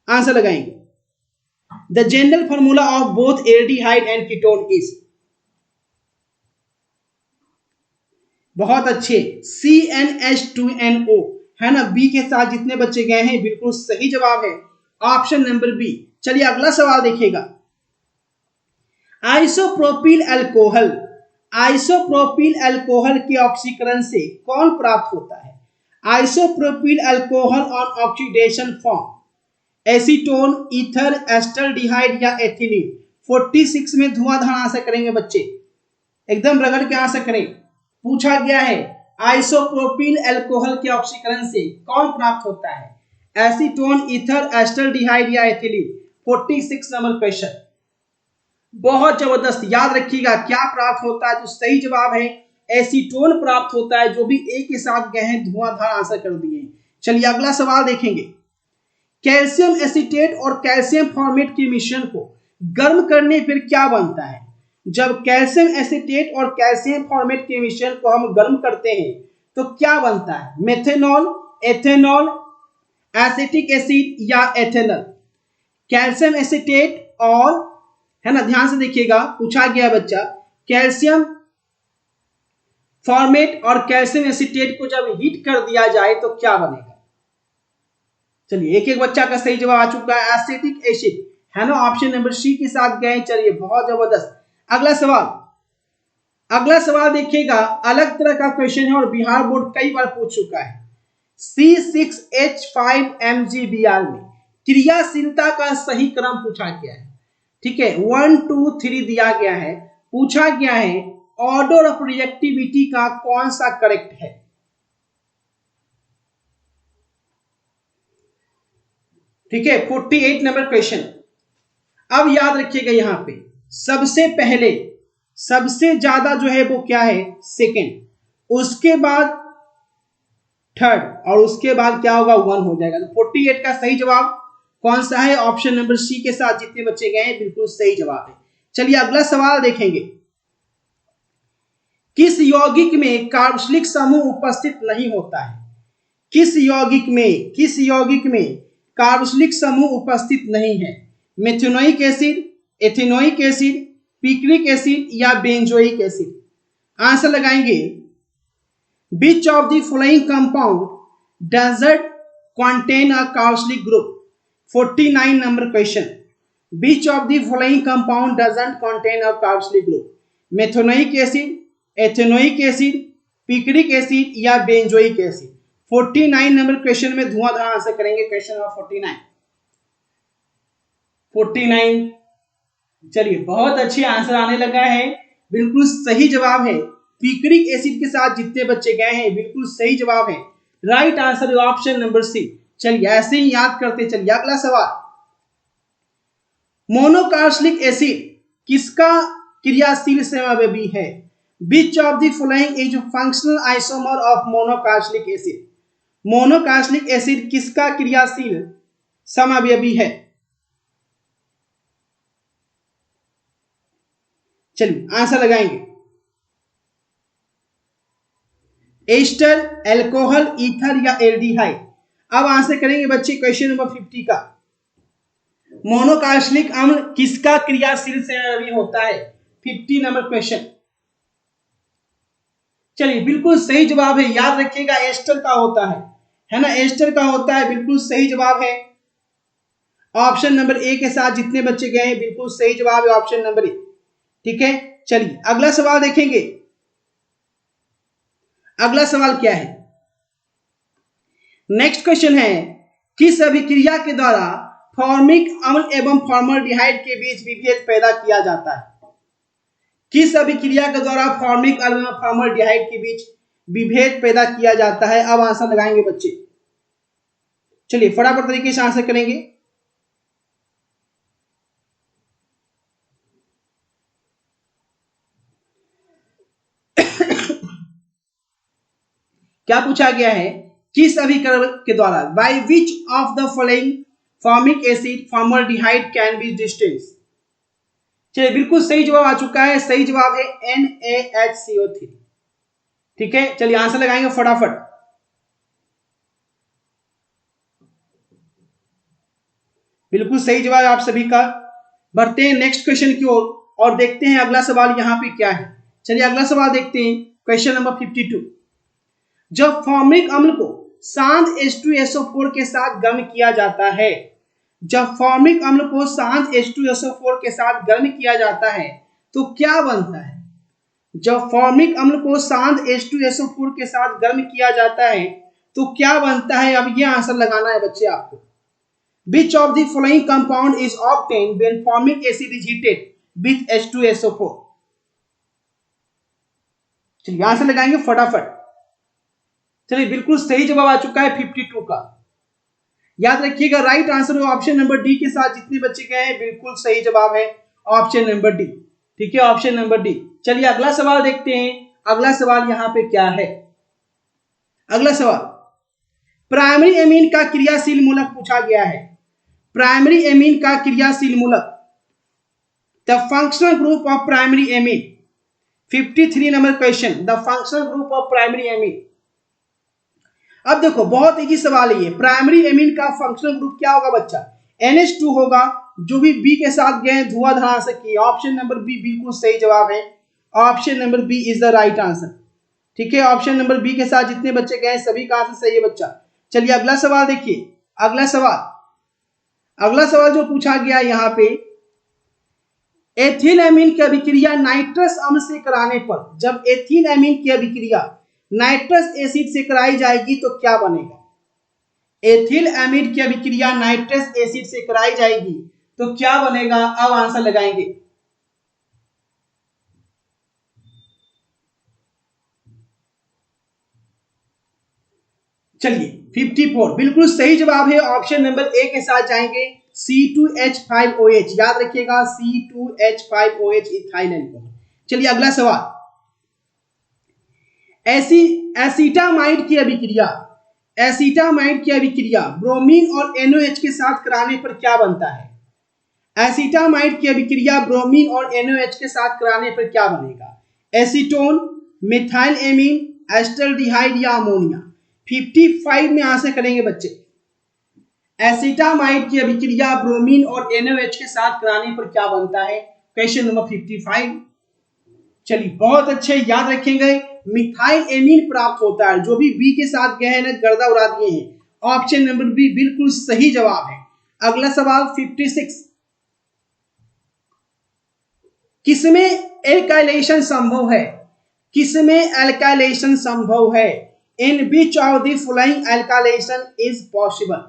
आंसर लगाएंगे। The general formula of both aldehyde and ketone is, बहुत अच्छे, CnH2NO, है ना। बी के साथ जितने बच्चे गए हैं बिल्कुल सही जवाब है ऑप्शन नंबर बी। चलिए अगला सवाल देखिएगा। आइसोप्रोपिल अल्कोहल, आइसोप्रोपिल अल्कोहल के ऑक्सीकरण से कौन प्राप्त होता है? Isopropyl alcohol on oxidation form acetone, ether, acetaldehyde या एथिलीन। 46 में धुआंधार आंसर करेंगे बच्चे, एकदम रगड़ के आंसर करें। पूछा गया है आइसोप्रोपिल अल्कोहल के ऑक्सीकरण से कौन प्राप्त होता है? एसीटोन, ईथर, एस्टल्डिहाइड या एथिलीन। 46 नंबर क्वेश्चन, बहुत जबरदस्त, याद रखिएगा क्या प्राप्त होता है। तो सही जवाब है एसीटोन प्राप्त होता है। जो भी ए के साथ गए हैं धुआंधार आंसर कर दिए। चलिए अगला सवाल देखेंगे। कैल्शियम एसीटेट और कैल्शियम फॉर्मेट के मिश्रण को गर्म करने पर क्या बनता है? जब कैल्शियम एसीटेट और कैल्शियम फॉर्मेट के मिश्रण को हम गर्म करते हैं तो क्या बनता है? मेथेनॉल, एथेनॉल, एसिटिक एसिड या एथेनॉल। कैल्शियम एसीटेट और, है ना, ध्यान से देखिएगा, पूछा गया बच्चा कैल्शियम फॉर्मेट और कैल्शियम एसीटेट को जब हीट कर दिया जाए तो क्या बनेगा? चलिए एक एक बच्चा का सही जवाब आ चुका है, एसिटिक एसिड, है ना, ऑप्शन नंबर सी के साथ गए। चलिए बहुत जबरदस्त। अगला सवाल, अगला सवाल देखिएगा, अलग तरह का क्वेश्चन है और बिहार बोर्ड कई बार पूछ चुका है। C6H5MgBr में क्रियाशीलता का सही क्रम पूछा गया है। ठीक है, 1 2 3 दिया गया है। पूछा गया है ऑर्डर ऑफ रिएक्टिविटी का कौन सा करेक्ट है? ठीक है, 48 नंबर क्वेश्चन। अब याद रखिएगा यहां पे सबसे पहले सबसे ज्यादा जो है वो क्या है? सेकेंड, उसके बाद थर्ड और उसके बाद क्या होगा? 1 हो जाएगा। तो 48 का सही जवाब कौन सा है? ऑप्शन नंबर सी के साथ जितने बच्चे गए हैं बिल्कुल सही जवाब है। चलिए अगला सवाल देखेंगे। किस यौगिक में कार्बोक्सिलिक समूह उपस्थित नहीं होता है? किस यौगिक में कार्बोक्सिलिक समूह उपस्थित नहीं है? Methanoic acid, ethanoic acid, picric acid या बेंजोइक एसिड। आंसर लगाएंगे। Which of the following compound doesn't contain a carboxylic group? 49 number question. Which of the following compound doesn't contain a carboxylic group? Methanoic acid, ethanoic acid, picric acid या benzoic acid। 49 number question में धुआंधार answer करेंगे question number 49। चलिए बहुत अच्छे answer आने लगा है। बिल्कुल सही जवाब है। पिक्रिक एसिड के साथ जितने बच्चे गए हैं बिल्कुल सही जवाब है। Right answer option number C. चलिए ऐसे ही याद करते चलिए। अगला सवाल, मोनोकार्बोनिक एसिड किसका क्रियाशील समअवयवी है? Which of the following is functional isomer of monocarboxylic acid? Monocarboxylic acid किसका क्रियाशील समअवयवी है? चलिए आंसर लगाएंगे। एस्टर, एल्कोहल, ईथर या एल्डिहाइड? अब आंसर करेंगे बच्चे क्वेश्चन नंबर 50 का। मोनोकार्बोनिक अम्ल किसका क्रियाशील समअवयवी होता है? 50 नंबर क्वेश्चन। चलिए बिल्कुल सही जवाब है। याद रखिएगा एस्टर का होता है ना, एस्टर का होता है। बिल्कुल सही जवाब है। ऑप्शन नंबर ए के साथ जितने बच्चे गए हैं बिल्कुल सही जवाब है ऑप्शन नंबर ए। ठीक है, चलिए अगला सवाल देखेंगे। अगला सवाल क्या है? नेक्स्ट क्वेश्चन है, किस अभिक्रिया के द्वारा फॉर्मिक अम्ल एवं फॉर्मल्डिहाइड के बीच विभेद पैदा किया जाता है? किस अभिक्रिया के द्वारा फॉर्मिक अम्ल एवं फॉर्मल्डिहाइड के बीच विभेद पैदा किया जाता है? अब आंसर लगाएंगे बच्चे। चलिए फटाफट तरीके से आंसर करेंगे। क्या पूछा गया है? किस अभिक्रिया के द्वारा, by which of the following formic acid formaldehyde can be distinguished? चलिए बिल्कुल सही जवाब आ चुका है। सही जवाब है NaHCO3। ठीक है, चलिए आंसर लगाएंगे फटाफट। बिल्कुल सही जवाब आप सभी का। बढ़ते हैं नेक्स्ट क्वेश्चन की ओर और देखते हैं अगला सवाल यहाँ पे क्या है। चलिए अगला सवाल देखते हैं, क्वेश्चन नंबर 52। जब फॉर्मिक अम्ल को शांत H2SO4 के साथ गर्म किया जाता है, जब फॉर्मिक अम्ल को शांत H2SO4 के साथ गर्म किया जाता है तो क्या बनता है? जब फॉर्मिक अम्ल को शांत H2SO4 के साथ गर्म किया जाता है तो क्या बनता है? अब ये आंसर लगाना है बच्चे आपको। Which of the following compound is obtained when formic acid is heated with H2SO4? चलिए आंसर लगाएंगे फटाफट। चलिए बिल्कुल सही जवाब आ चुका है 52 का। याद रखिएगा right answer option number D के साथ जितने बच्चे गए हैं बिल्कुल सही जवाब है ऑप्शन नंबर डी। ठीक है, ऑप्शन नंबर डी। चलिए अगला सवाल देखते हैं। अगला सवाल यहाँ पे क्या है? अगला सवाल, प्राइमरी एमीन का क्रियाशील मूलक पूछा गया है। प्राइमरी एमीन का क्रियाशील मूलक, the functional group of primary amine. 53 number question, the functional group of primary amine. अब देखो बहुत इजी सवाल है ये। प्राइमरी एमीन का फंक्शनल ग्रुप क्या होगा बच्चा? NH2 होगा। जो भी बी के साथ गए धुआंधार से किए। ऑप्शन नंबर बी बिल्कुल सही जवाब है। Option number B is the right answer. ठीक है, ऑप्शन नंबर बी के साथ जितने बच्चे गए सभी का आंसर सही है बच्चा। चलिए अगला सवाल देखिए। अगला सवाल जो पूछा गया यहाँ पे, एथिल एमीन की अभिक्रिया नाइट्रस अम्ल से कराने पर, जब एथिल एमीन की अभिक्रिया नाइट्रस एसिड से कराई जाएगी तो क्या बनेगा? एथिल एमीन की अभिक्रिया नाइट्रस एसिड से कराई जाएगी तो क्या बनेगा? अब आंसर लगाएंगे। चलिए 54 बिल्कुल सही जवाब है। ऑप्शन नंबर ए के साथ जाएंगे, C2H5OH। याद रखिएगा C2H5OH इथाइल अल्कोहल। चलिए अगला सवाल, एसीटामाइड की अभिक्रिया ब्रोमीन और NOH के साथ कराने पर क्या बनता है? एसीटामाइड की अभिक्रिया ब्रोमीन और NOH के साथ कराने पर क्या बनेगा? एसीटोन, मिथाइल एमीन, एस्टल्डिहाइड या अमोनिया? 55 में आंसर करेंगे बच्चे। एसीटामाइड की अभिक्रिया ब्रोमीन और NOH के साथ कराने पर क्या बनता है? Question number 55। चलिए बहुत अच्छे, याद रखेंगे मिथाइल एमीन प्राप्त होता है। जो भी बी के साथ गए हैं ना गर्दा उड़ा दिए हैं। ऑप्शन नंबर बी बिल्कुल सही जवाब है। अगला सवाल 56, किसमें एल्काइलेशन संभव है? किसमें एल्काइलेशन संभव है? In which of the following alkylation is possible?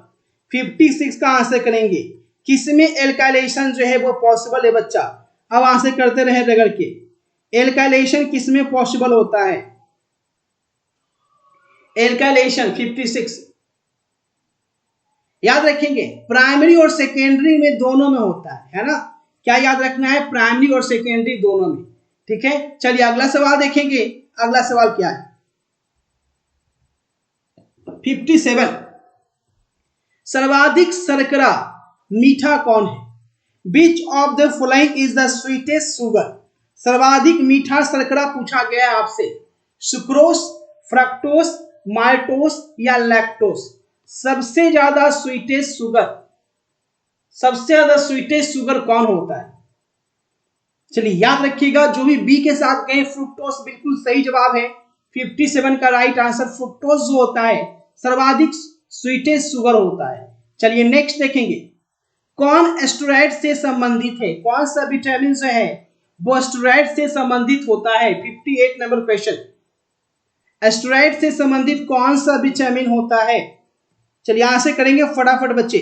56 का आंसर करेंगे। किसमें एल्काइलेशन जो है वो पॉसिबल है बच्चा? अब आंसर करते रहे रगड़ के। एल्काइलेशन किसमें पॉसिबल होता है? एल्काइलेशन 56। याद रखेंगे प्राइमरी और सेकेंडरी में दोनों में होता है ना? क्या याद रखना है? प्राइमरी और सेकेंडरी दोनों में। ठीक है, चलिए अगला सवाल देखेंगे। अगला सवाल क्या है? 57। सर्वाधिक शर्करा मीठा कौन है? Which of the following is the sweetest sugar? सर्वाधिक मीठा शर्करा पूछा गया है आपसे। सुक्रोस, फ्रक्टोस, माल्टोस या लैक्टोस? सबसे ज्यादा स्वीटेस्ट शुगर, सबसे ज्यादा स्वीटेस्ट शुगर कौन होता है? चलिए याद रखिएगा, जो भी बी के साथ गए फ्रुक्टोस बिल्कुल सही जवाब है। 57 का राइट आंसर फ्रुक्टोस जो होता है सर्वाधिक स्वीटेस्ट शुगर होता है। चलिए नेक्स्ट देखेंगे, कौन एस्टेरॉइड से संबंधित है? कौन सा विटामिन जो है वो एस्टेरॉइड से संबंधित होता है? 58 नंबर क्वेश्चन, एस्टेरॉइड से संबंधित कौन सा विटामिन होता है? चलिए यहां से करेंगे फटाफट बच्चे।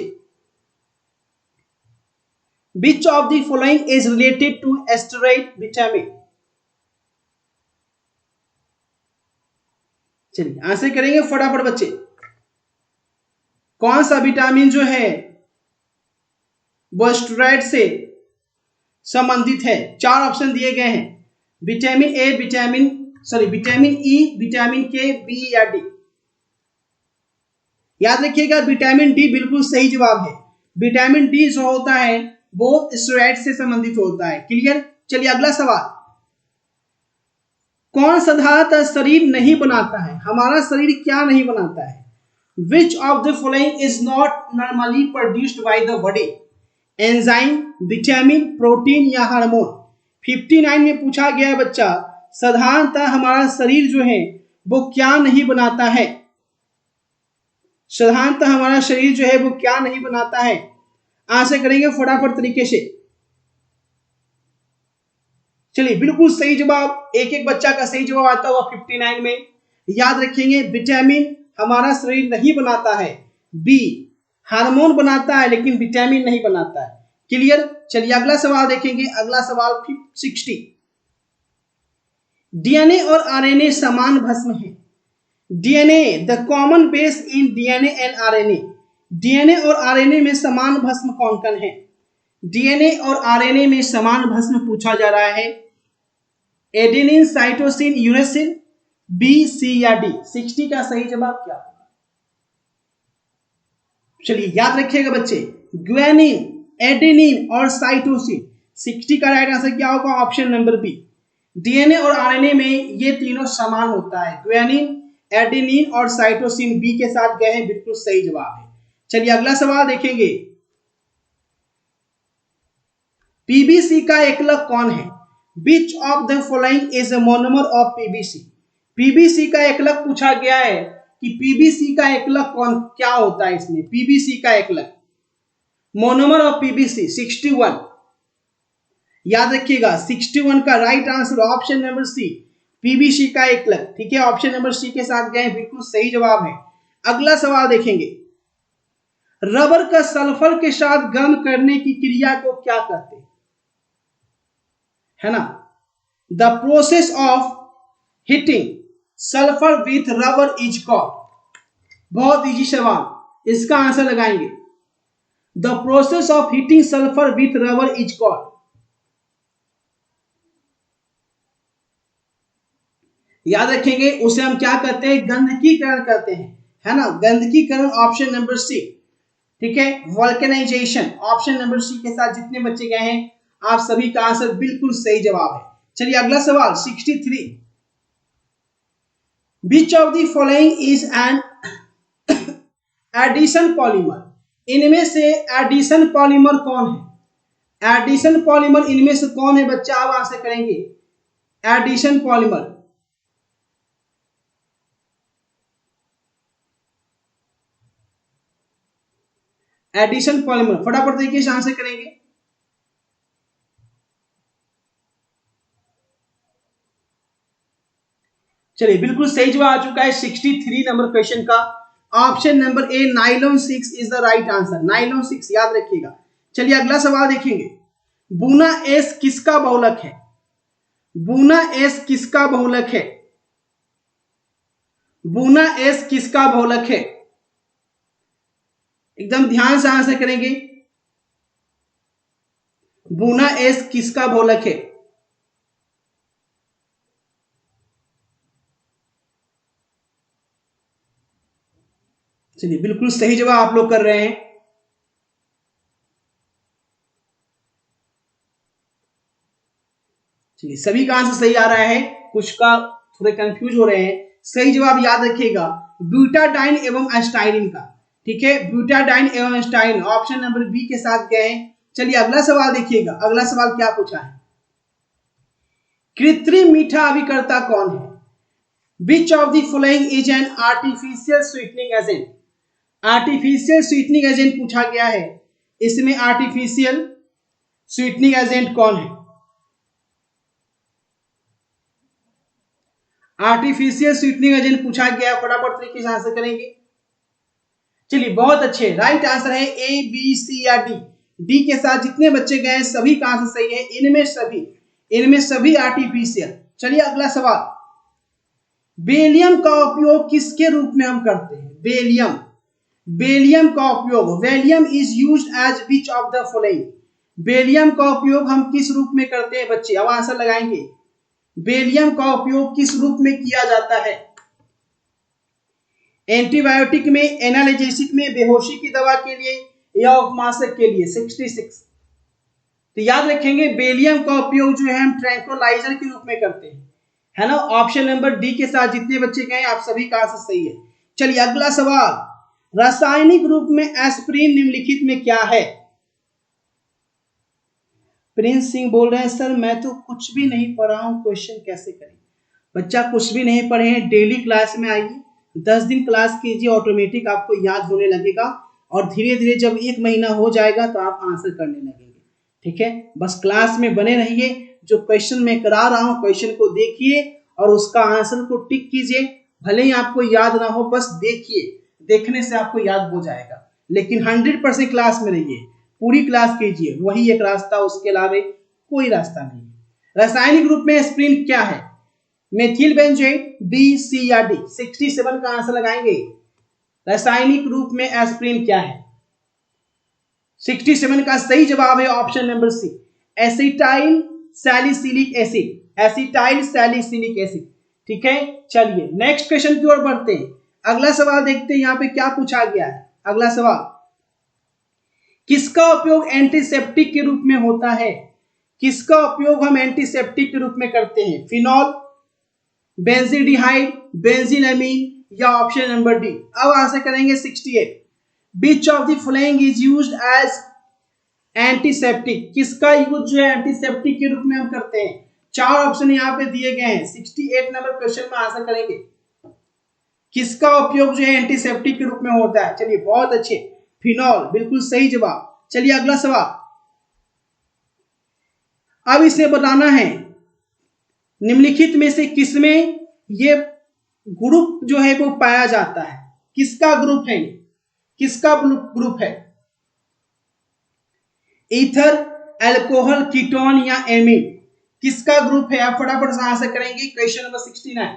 Which of the following is related to steroid vitamin? चलिए यहां से करेंगे फटाफट बच्चे। कौन सा विटामिन जो है वो स्टेरॉइड से संबंधित है? चार ऑप्शन दिए गए हैं, vitamin A, vitamin E, vitamin के, बी या डी। याद रखिएगा विटामिन डी बिल्कुल सही जवाब है। विटामिन डी जो होता है वो स्टेरॉइड से संबंधित होता है। क्लियर? चलिए अगला सवाल, कौन साधारणतः शरीर नहीं बनाता है? हमारा शरीर क्या नहीं बनाता है? Which of the following is not normally produced by the body? Enzyme, vitamin, protein या हार्मोन? 59 में पूछा गया बच्चा, साधारणतः हमारा शरीर जो है वो क्या नहीं बनाता है? साधारणतः हमारा शरीर जो है वो क्या नहीं बनाता है? आंसर करेंगे फटाफट तरीके से। चलिए बिल्कुल सही जवाब, एक एक बच्चा का सही जवाब आता हुआ 59 में। याद रखेंगे विटामिन हमारा शरीर नहीं बनाता है, बी हार्मोन बनाता है लेकिन विटामिन नहीं बनाता है। क्लियर? चलिए अगला सवाल देखेंगे। अगला सवाल 60। डीएनए और आरएनए समान भस्म है। DNA the common base in DNA and RNA. DNA और आरएनए में समान भस्म कौन कौन है? डीएनए और आरएनए में समान भस्म पूछा जा रहा है। एडेनिन, साइटोसिन, यूरेसिल, बी, सी या डी? 60 का सही जवाब क्या होगा? चलिए याद रखिएगा बच्चे, ग्वानिन, एडेनिन और साइटोसिन। 60 का राइट आंसर क्या होगा? Option number B. डीएनए और आरएनए में ये तीनों समान होता है, ग्वानिन, एडेनिन और साइटोसिन बी के साथ गए हैं, बिल्कुल सही जवाब है। चलिए अगला सवाल देखेंगे, पीबीसी का एकलक कौन है? Which of the following is a monomer of PBC? PBC का एकलक पूछा गया है कि पीबीसी का एकलक कौन क्या होता है? इसमें पीबीसी का एकलक मोनोमर ऑफ पीबीसी 61। याद रखिएगा 61 का right answer option number C, PBC का एकलक। ठीक है, ऑप्शन नंबर सी के साथ गए, बिल्कुल सही जवाब है। अगला सवाल देखेंगे, रबर का सल्फर के साथ गर्म करने की क्रिया को क्या कहते हैं? है ना, the process of heating sulphur with rubber is called. बहुत इजी सवाल, इसका आंसर लगाएंगे, the process of heating sulphur with rubber is called. याद रखेंगे उसे हम क्या कहते हैं? गंधकीकरण कहते हैं, है ना, गंधकीकरण ऑप्शन नंबर सी। ठीक है, वोल्केनाइजेशन ऑप्शन नंबर सी के साथ जितने बच्चे गए हैं आप सभी का आंसर बिल्कुल सही जवाब है। चलिए अगला सवाल 63। Which of the following is an addition polymer? इनमें से एडिशन पॉलीमर कौन है? एडिशन पॉलीमर इनमें से कौन है बच्चा? आप आंसर करेंगे एडिशन पॉलीमर। एडिशन पॉलीमर फटाफट तरीके से आंसर करेंगे। चलिए बिल्कुल सही जवाब आ चुका है 63 नंबर क्वेश्चन का। Option number A nylon 6 is the right answer, nylon 6 याद रखिएगा। चलिए अगला सवाल देखेंगे, बुना एस किसका बहुलक है? बूना एस किसका बहुलक है? बूना एस किसका बहुलक है? एकदम ध्यान से आंसर करेंगे। बूना एस किसका बहुलक है? चलिए बिल्कुल सही जवाब आप लोग कर रहे हैं। चलिए सभी का आंसर सही आ रहा है, कुछ का थोड़े कंफ्यूज हो रहे हैं। सही जवाब याद रखिएगा ब्यूटाडाइन एवं एस्टाइरिन का। ठीक है, ब्यूटाडाइन एवं एस्टाइरिन ऑप्शन नंबर बी के साथ गए। चलिए अगला सवाल देखिएगा, अगला सवाल क्या पूछा है। कृत्रिम मीठा अभिकर्ता कौन है? Which of the following is an artificial sweetening agent? Artificial sweetening agent पूछा गया है। इसमें आर्टिफिशियल स्वीटनिंग एजेंट कौन है? आर्टिफिशियल स्वीटनिंग एजेंट पूछा गया, फटाफट तरीके से आंसर करेंगे। चलिए बहुत अच्छे, राइट आंसर है ए बी सी या डी। डी के साथ जितने बच्चे गए सभी का आंसर सही है, इनमें सभी आर्टिफिशियल। चलिए अगला सवाल, बेलियम का उपयोग किसके रूप में हम करते हैं? बेलियम का उपयोग, helium is used as which of the following? Helium का उपयोग हम किस रूप में करते हैं बच्चे? अब आंसर लगाएंगे। बेलियम का उपयोग किस रूप में किया जाता है? एंटीबायोटिक में, एनाल्जेसिक में, बेहोशी की दवा के लिए या उपमाशक के लिए? 66। तो याद रखेंगे बेलियम का उपयोग जो है हम ट्रैंक्विलाइजर के रूप में करते हैं, है ना। ऑप्शन नंबर डी के साथ जितने बच्चे गए आप सभी का आंसर सही है। चलिए अगला सवाल, रासायनिक रूप में एस्पिरिन निम्नलिखित में क्या है? प्रिंस सिंह बोल रहे हैं सर मैं तो कुछ भी नहीं पढ़ा हूं, क्वेश्चन कैसे करें? बच्चा कुछ भी नहीं पढ़े हैं, डेली क्लास में आइए, 10 दिन क्लास कीजिए, ऑटोमेटिक आपको याद होने लगेगा और धीरे धीरे जब 1 महीना हो जाएगा तो आप आंसर करने लगेंगे। ठीक है, बस क्लास में बने रहिए, जो क्वेश्चन मैं करा रहा हूं क्वेश्चन को देखिए और उसका आंसर को टिक कीजिए। भले ही आपको याद ना हो, बस देखिए, देखने से आपको याद हो जाएगा। लेकिन 100% क्लास में रहिए, पूरी क्लास कीजिए, वही एक रास्ता, उसके अलावा कोई रास्ता नहीं है। रासायनिक रूप में एस्पिरिन क्या है? मेथिल बेंजोएट, बी सी या डी? 67 का आंसर लगाएंगे। रासायनिक रूप में एस्पिरिन क्या है? 67 का सही जवाब है option number C, acetyl salicylic acid. Acetyl salicylic acid. ठीक है, चलिए नेक्स्ट क्वेश्चन की ओर बढ़ते हैं। अगला सवाल देखते हैं यहाँ पे क्या पूछा गया है। अगला सवाल, किसका उपयोग एंटीसेप्टिक के रूप में होता है? किसका उपयोग हम एंटीसेप्टिक के रूप में करते हैं? फिनॉल, बेंजीडिहाइड, बेंजीनामीन या ऑप्शन नंबर डी? अब आंसर करेंगे 68। Which of the following is used as antiseptic? किसका यूज जो है एंटीसेप्टिक के रूप में हम करते हैं? 4 ऑप्शन यहाँ पे दिए गए हैं, 68 नंबर क्वेश्चन में आंसर करेंगे। किसका उपयोग जो है एंटीसेप्टिक के रूप में होता है? चलिए बहुत अच्छे, फिनॉल, बिल्कुल सही जवाब। चलिए अगला सवाल, अब इसे बताना है निम्नलिखित में से किसमें ये ग्रुप जो है वो पाया जाता है? किसका ग्रुप है? किसका ग्रुप है? ईथर, अल्कोहल, कीटोन या एमीन? किसका ग्रुप है? आप फटाफट से आंसर करेंगे। Question number 69।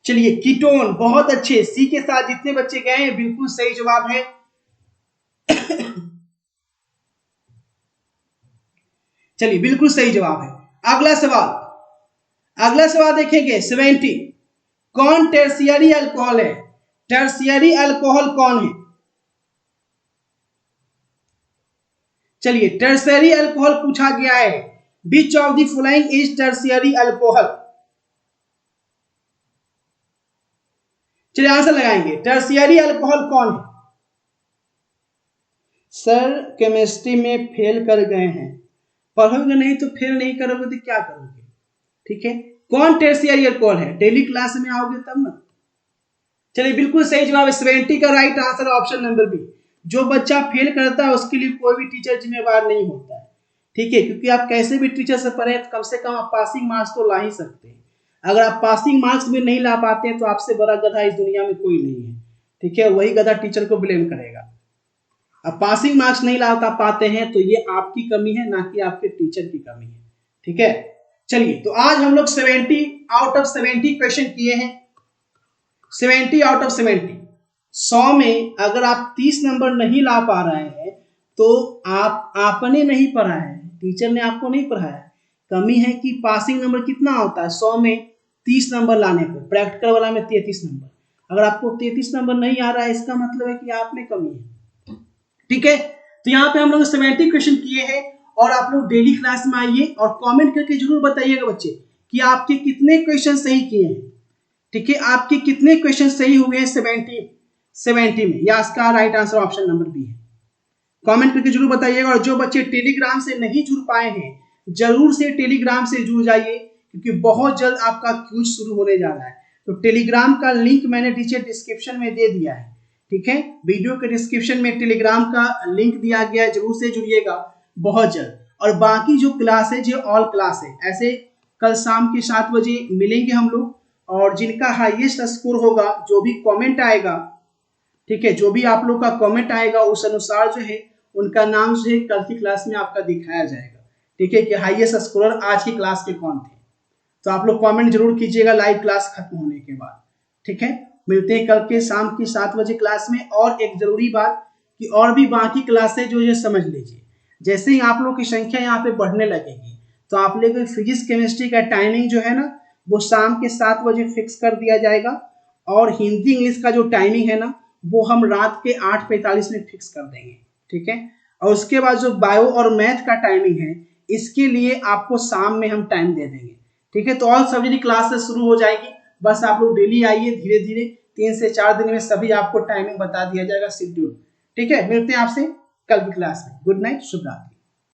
चलिए कीटोन, बहुत अच्छे, सी के साथ जितने बच्चे गए हैं बिल्कुल सही जवाब है। चलिए बिल्कुल सही जवाब है। अगला सवाल, अगला सवाल देखेंगे 70। कौन टर्शियरी अल्कोहल है? टर्शियरी अल्कोहल कौन है? चलिए टर्शियरी अल्कोहल पूछा गया है। Which of the following is tertiary alcohol? चलिए आंसर लगाएंगे, टर्शियरी अल्कोहल कौन है? सर केमिस्ट्री में फेल कर गए हैं, पढ़ोगे नहीं तो फेल नहीं करोगे तो क्या करोगे? ठीक है, कौन टर्शियरी अल्कोहल है? डेली क्लास में आओगे तब ना। चलिए बिल्कुल सही जवाब है 70 का right answer option number B. जो बच्चा फेल करता है उसके लिए कोई भी टीचर जिम्मेवार नहीं होता है। ठीक है, क्योंकि आप कैसे भी टीचर से पढ़े तो कम से कम आप पासिंग मार्क्स तो ला ही सकते हैं। अगर आप पासिंग मार्क्स भी नहीं ला पाते हैं तो आपसे बड़ा गधा इस दुनिया में कोई नहीं है। ठीक है, वही गधा टीचर को ब्लेम करेगा। अब पासिंग मार्क्स नहीं ला पाते हैं तो ये आपकी कमी है, ना कि आपके टीचर की कमी है। ठीक है, चलिए तो आज हम लोग 70 आउट ऑफ 70 क्वेश्चन किए हैं। 70 आउट ऑफ 70, 100 में अगर आप 30 नंबर नहीं ला पा रहे हैं तो आपने नहीं पढ़ा है, टीचर ने आपको नहीं पढ़ाया है। कमी है कि पासिंग नंबर कितना होता है 100 में 30 नंबर लाने पर, प्रैक्टिकल वाला में 33 नंबर। अगर आपको 33 नंबर नहीं आ रहा है इसका मतलब है कि आप में कमी है। ठीक है, तो यहाँ पे हम लोग 70 क्वेश्चन किए हैं और आप लोग डेली क्लास में आइए और कमेंट करके जरूर बताइएगा बच्चे कि आपके कितने क्वेश्चन सही किए हैं। ठीक है, आपके कितने क्वेश्चन सही हुए हैं 70 में, या इसका right answer option number B है। कमेंट करके जरूर बताइएगा। और जो बच्चे टेलीग्राम से नहीं जुड़ पाए हैं जरूर से टेलीग्राम से जुड़ जाइए, क्योंकि बहुत जल्द आपका क्विज शुरू होने जा रहा है। तो टेलीग्राम का लिंक मैंने नीचे डिस्क्रिप्शन में दे दिया है। ठीक है, वीडियो के डिस्क्रिप्शन में टेलीग्राम का लिंक दिया गया है, जरूर से जुड़िएगा बहुत जल्द। और बाकी जो क्लास है जो ऑल क्लास है, ऐसे कल शाम के 7 बजे मिलेंगे हम लोग, और जिनका हाईएस्ट स्कोर होगा, जो भी कमेंट आएगा, ठीक है, जो भी आप लोग का कमेंट आएगा उस अनुसार जो है उनका नाम जो है कल की क्लास में आपका दिखाया जाएगा। ठीक है, कि हाईएस्ट स्कोरर आज की क्लास के कौन थे। तो आप लोग कमेंट जरूर कीजिएगा लाइव क्लास खत्म होने के बाद। ठीक है, मिलते हैं कल के शाम की 7 बजे क्लास में। और एक जरूरी बात कि और भी बाकी क्लासें जो ये समझ लीजिए, जैसे ही आप लोग की संख्या यहाँ पे बढ़ने लगेगी तो आप लोग फिजिक्स केमिस्ट्री का टाइमिंग जो है ना वो शाम के 7 बजे फिक्स कर दिया जाएगा, और हिंदी इंग्लिश का जो टाइमिंग है ना वो हम रात के 8:45 में फिक्स कर देंगे। ठीक है, और उसके बाद जो बायो और मैथ का टाइमिंग है इसके लिए आपको शाम में हम टाइम दे देंगे। ठीक है, तो ऑल सब्जेक्ट क्लासेस शुरू हो जाएगी, बस आप लोग डेली आइए, धीरे धीरे 3 से 4 दिन में सभी आपको टाइमिंग बता दिया जाएगा, शेड्यूल। ठीक है, मिलते हैं आपसे कल की क्लास में। गुड नाइट, शुभ रात्रि।